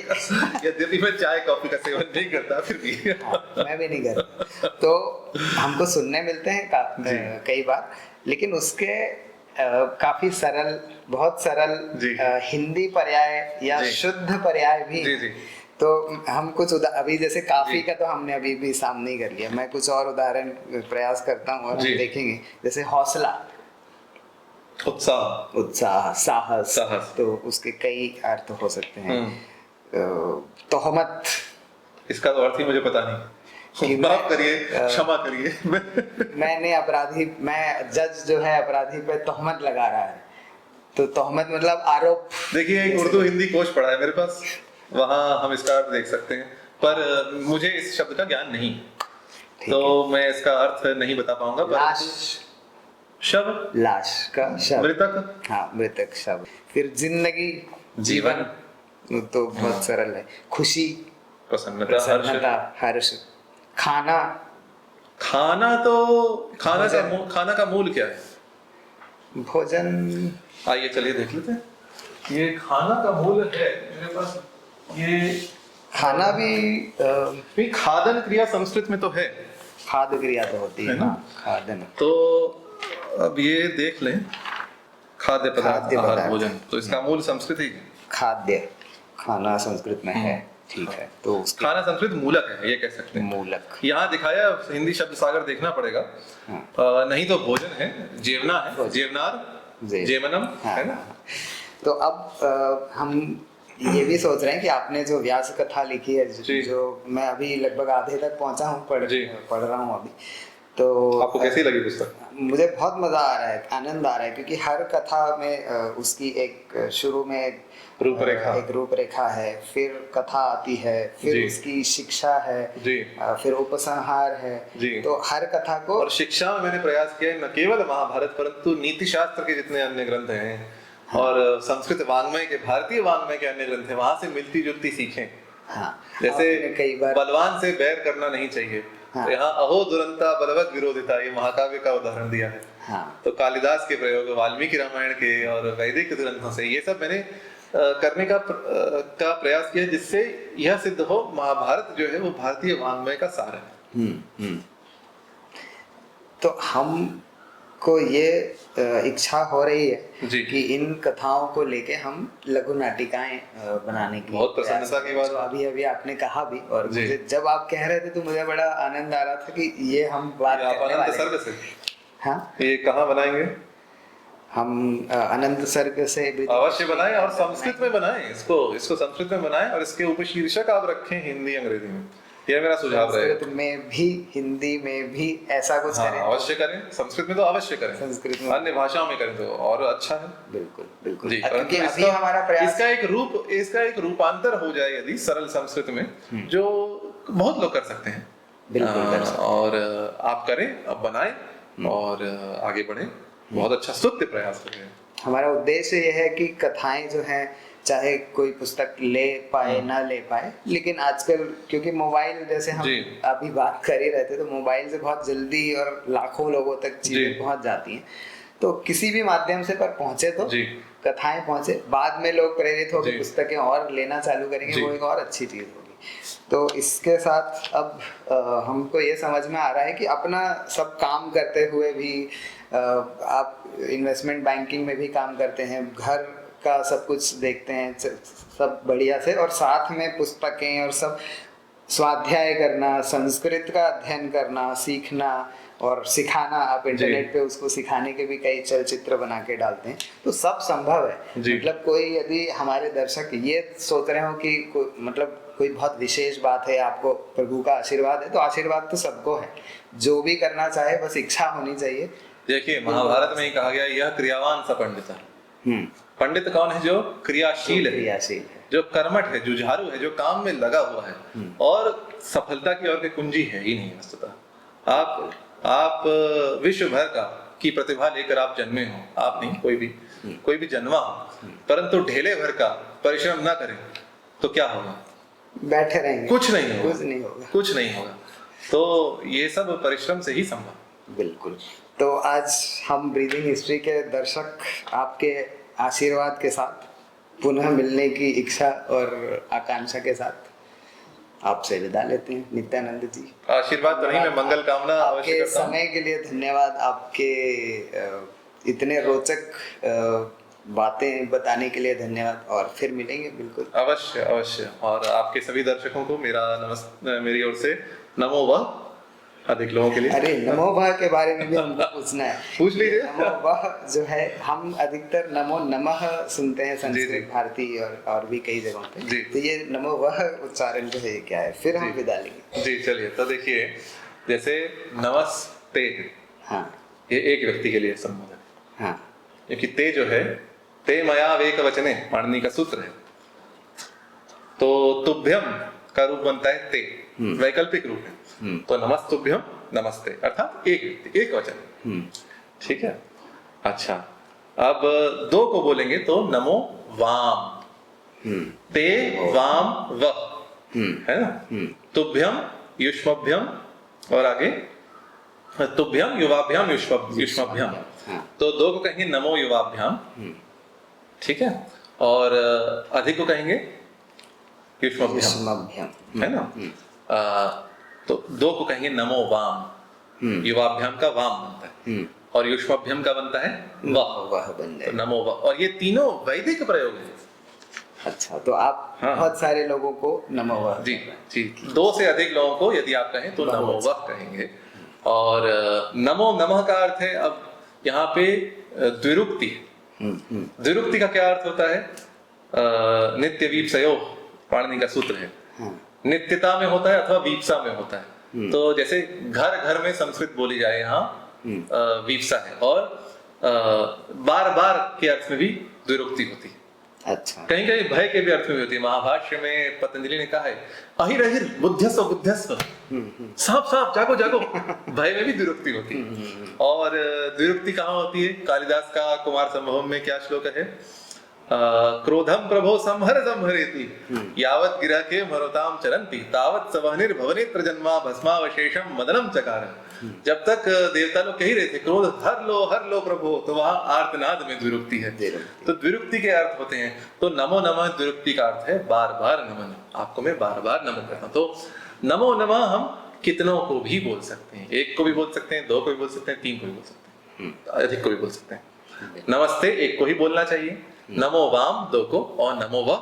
यद्यपि मैं चाय कॉफी का सेवन नहीं करता, फिर भी मैं भी नहीं करता। तो हमको सुनने मिलते हैं कई बार, लेकिन उसके काफी सरल, बहुत सरल हिंदी पर्याय या शुद्ध पर्याय भी जी। तो हम कुछ अभी जैसे काफी का तो हमने अभी भी सामने ही कर लिया, मैं कुछ और उदाहरण प्रयास करता हूँ और हम देखेंगे। जैसे हौसला, उत्साह, साहस, तो उसके कई अर्थ हो सकते हैं। तोहमत, इसका तो अर्थ ही मुझे पता नहीं, माफ करिए, क्षमा करिए। मैंने अपराधी, मैं जज जो है अपराधी पे तोहमत लगा रहा है, तो तोहमत मतलब आरोप। देखिए एक उर्दू हिंदी कोश पढ़ा है मेरे पास, वहां हम इसका अर्थ देख सकते हैं, पर मुझे इस शब्द का ज्ञान नहीं, तो मैं इसका अर्थ नहीं बता पाऊंगा। लाश, शव, लाश का शव, मृतक, हाँ मृतक शव। फिर जिंदगी, जीवन, तो बहुत सरल है। खुशी, प्रसन्नता, हर्ष। खाना, तो खाना का मूल क्या है? भोजन। आइए चलिए देख लेते हैं। ये खाना का मूल है मेरे पास। ये खाना भी खादन क्रिया संस्कृत में तो है, खाद्य क्रिया तो होती है ना, खादन। तो अब ये देख लें, खाद्य पदार्थ, आहार, भोजन, तो इसका मूल संस्कृत ही खाद्य, खाना संस्कृत में है, ठीक है। तो खाना संस्कृत मूलक है, ये कह सकते हैं। मूलक यहाँ दिखाया, हिंदी शब्द सागर देखना पड़ेगा। नहीं तो भोजन है, जेवना है, जेवनार, जेवनम, है ना। तो अब हम ये भी सोच रहे हैं कि आपने जो व्यास कथा लिखी है, जो मैं अभी लगभग आधे तक पहुंचा हूँ, पढ़ रहा हूँ अभी, तो आपको कैसी लगी पुस्तक? मुझे बहुत मजा आ रहा है, आनंद आ रहा है, क्योंकि हर कथा में उसकी एक शुरू में एक रूपरेखा है, फिर कथा आती है, फिर उसकी शिक्षा है, फिर उपसंहार है, तो हर कथा को। और शिक्षा में मैंने प्रयास किया है न केवल महाभारत, परंतु नीति शास्त्र के जितने अन्य ग्रंथ हैं और संस्कृत वाङ्मय के, भारतीय वाङ्मय के अन्य ग्रंथ हैं, वहां से मिलती जुलती सीखें हाँ, जैसे आपने कई बार बलवान से बैर करना नहीं चाहिए। हाँ। तो यहाँ अहो दुरंता बलवत विरोधिता, ये महाकाव्य का उदाहरण दिया है। हाँ, तो कालिदास के प्रयोग, वाल्मीकि रामायण के और वैदिक ग्रंथों से ये सब मैंने करने का प्रयास किया, जिससे यह सिद्ध हो महाभारत जो है वो भारतीय वाङ्मय का सार है। तो हमको ये इच्छा हो रही है जी। कि इन कथाओं को लेके हम लघु नाटिकाएं बनाने की बहुत प्रसन्नता की बात। जो अभी अभी आपने कहा भी, और जी। मुझे जब आप कह रहे थे तो मुझे बड़ा आनंद आ रहा था कि ये हम बात आप करने अनंत वाले सर्ग हैं। से हाँ, ये कहाँ बनाएंगे? हम अनंत सर्ग से भी अवश्य बनाएं, और संस्कृत में बनाएं, इसको संस्कृत में बनाएं, और इसके उपशीर्षक आप रखें हिंदी अंग्रेजी में। यह मेरा सुझाव रहेगा। संस्कृत में भी हिंदी में भी ऐसा कुछ हाँ, करें। अवश्य करें। संस्कृत में तो अवश्य करें, संस्कृत में अन्य भाषाओं में करें तो और अच्छा है। बिल्कुल बिल्कुल जी, क्योंकि परंतु अभी हमारा प्रयास इसका एक रूपांतर हो जाए यदि सरल संस्कृत में, जो बहुत लोग कर सकते हैं। बिल्कुल कर सकते हैं। और आप करें, अब बनाएं और आगे बढ़ें। बहुत अच्छा स्तुत्य प्रयास करें। हमारा उद्देश्य यह है कि कथाएं जो हैं, चाहे कोई पुस्तक ले पाए ना ले पाए, लेकिन आजकल क्योंकि मोबाइल, जैसे हम जी। अभी बात कर ही रहे थे, तो मोबाइल से बहुत जल्दी और लाखों लोगों तक जी। चीजें पहुंच जाती हैं। तो किसी भी माध्यम से पर पहुंचे तो जी। कथाएं पहुंचे, बाद में लोग प्रेरित होकर जी। पुस्तकें और लेना चालू करेंगे, जी। वो एक और अच्छी चीज होगी। तो इसके साथ अब हमको ये समझ में आ रहा है कि अपना सब काम करते हुए भी आप इन्वेस्टमेंट बैंकिंग में भी काम करते हैं, घर का सब कुछ देखते हैं, सब बढ़िया से, और साथ में पुस्तकें और सब स्वाध्याय करना, संस्कृत का अध्ययन करना, सीखना और सिखाना। आप इंटरनेट पे उसको सिखाने के भी कई चलचित्र बना के डालते हैं, तो सब संभव है। मतलब कोई यदि हमारे दर्शक ये सोच रहे हो कि कोई बहुत विशेष बात है, आपको प्रभु का आशीर्वाद है, तो आशीर्वाद तो सबको है। जो भी करना चाहे, बस इच्छा होनी चाहिए। देखिए, महाभारत में ही कहा गया, यह क्रियावान सा पंडित है। पंडित कौन है? जो क्रियाशील है, जो कर्मठ है, जुझारू है, जो काम में लगा हुआ है, और सफलता की और कोई कुंजी है ही नहीं वस्तुतः। आप विश्व भर की प्रतिभा लेकर आप जन्मे हो, आप नहीं, कोई भी जन्मा हो, परंतु ढेले भर का परिश्रम ना करें तो क्या होगा? बैठे रहेंगे, कुछ नहीं होगा। तो ये सब परिश्रम से ही संभव। बिल्कुल। तो आज हम ब्रीदिंग हिस्ट्री के दर्शक आपके आशीर्वाद के साथ पुनः मिलने की इच्छा और आकांक्षा के साथ आपसे विदा लेते हैं। नित्यानंद जी, आशीर्वाद तो नहीं, मैं मंगल कामना अवश्य आपके करता हूं। समय के लिए धन्यवाद। आपके इतने रोचक बातें बताने के लिए धन्यवाद, और फिर मिलेंगे बिल्कुल। अवश्य। और आपके सभी दर्शकों को मेरी ओर से नमो वह, अधिक लोगों के लिए। अरे नमो वह के बारे में भी हमको पूछना है। पूछ लीजिए। नमो वह जो है, हम अधिकतर नमो नमः सुनते हैं संस्कृत भारती और भी कई जगहों पे। तो ये नमो वह उच्चारण जो है क्या है, फिर हम विदा लेंगे। जी चलिए। तो देखिए, जैसे नमस्ते, हाँ, ये एक व्यक्ति के लिए संबोधन है। हाँ, क्योंकि ते जो है, ते मया वेक वचने, पाणिनि का सूत्र है। तो तुभ्यम का रूप बनता है ते, वैकल्पिक रूप है। तो नमस्तुभ्यम, नमस्ते, अर्थात एक व्यक्ति, एक वचन। ठीक है। अच्छा, अब दो को बोलेंगे तो नमो वाम, ते वाम वह, है ना। तुभ्यम, युष्मभ्यम, और आगे तुभ्यम, युवाभ्याम, युष्मभ्याम। तो दो को कहेंगे नमो युवाभ्याम, ठीक है, और अधिक को कहेंगे युष्मभ्याम, है ना। तो दो को कहेंगे नमो वाम, युवाभ्याम का वाम बनता है, और युष्मभ्याम का बनता है वह बन जाए, तो नमो वह। और ये तीनों वैदिक प्रयोग हैं। अच्छा, तो आप बहुत सारे लोगों को नमो वह, जी, दो से अधिक लोगों को यदि आप कहें तो नमो वह कहेंगे। और नमो नमः का अर्थ है, अब यहाँ पे द्विरुक्ति। द्विरुक्ति का क्या अर्थ होता है? नित्य वीप्सयोः, पाणिनि का सूत्र है। नित्यता में होता है अथवा वीप्सा में होता है। तो जैसे घर घर में संस्कृत बोली जाए, यहाँ वीप्सा है, और बार बार के अर्थ में भी द्विरुक्ति होती है। अच्छा, कहीं कहीं भय के भी अर्थ में होती है। महाभाष्य में पतंजलि ने कहा है, अहिर अहिर बुद्ध्यस्व बुद्ध्यस्व, सांप सांप जागो जागो। भय में भी द्विरुक्ति होती है। और द्विरुक्ति कहाँ होती है? कालिदास का कुमार संभवम में क्या श्लोक है? क्रोधम प्रभो संहर संहरेति यावत् गिरा के मरुताम चरंती तावत् सवहनिर्भवनेत्र जन्मा भस्मावशेषम मदनम चकार। जब तक देवता लोग कह रहे थे क्रोध हर लो प्रभु, तो वहां आर्तनाद में द्विरुक्ति है। तो द्विरुक्ति के अर्थ होते हैं, तो नमो नमः द्विरुक्ति का अर्थ है बार बार नमन, आपको मैं बार बार नमन करता हूं। तो नमो नमः हम कितनों को भी बोल सकते हैं, एक को भी बोल सकते हैं, दो को भी बोल सकते हैं, तीन को भी बोल सकते हैं, अधिक को भी बोल सकते हैं। नमस्ते एक को ही बोलना चाहिए, नमो वाम दो को, और नमो वा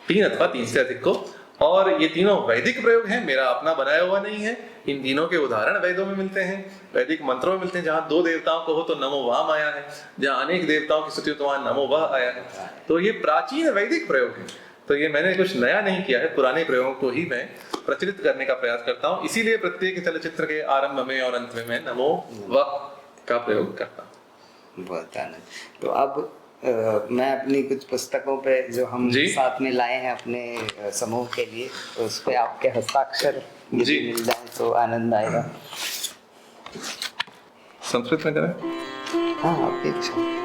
तीन अथवा तीन से अधिक को। और ये तीनों वैदिक प्रयोग हैं, मेरा अपना बनाया हुआ नहीं है। इन तीनों के उदाहरण वेदों में मिलते हैं, वैदिक मंत्रों में मिलते हैं। जहाँ दो देवताओं को हो तो नमो वाम आया है, जहाँ अनेक देवताओं की स्तुति हो तो वहां नमो वाह आया है। तो ये प्राचीन वैदिक प्रयोग है, तो ये मैंने कुछ नया नहीं किया है, पुराने प्रयोगों को ही मैं प्रचलित करने का प्रयास करता हूँ। इसीलिए प्रत्येक चलचित्र के आरंभ में और अंत में मैं नमो वाह का प्रयोग करता हूँ। बहुत आनंद। तो अब मैं अपनी कुछ पुस्तकों पे जो हम साथ में लाए हैं अपने समूह के लिए, उस पे आपके हस्ताक्षर जी मिल जाए तो आनंद आएगा। संस्कृत में करें? हाँ, आपकी इच्छा।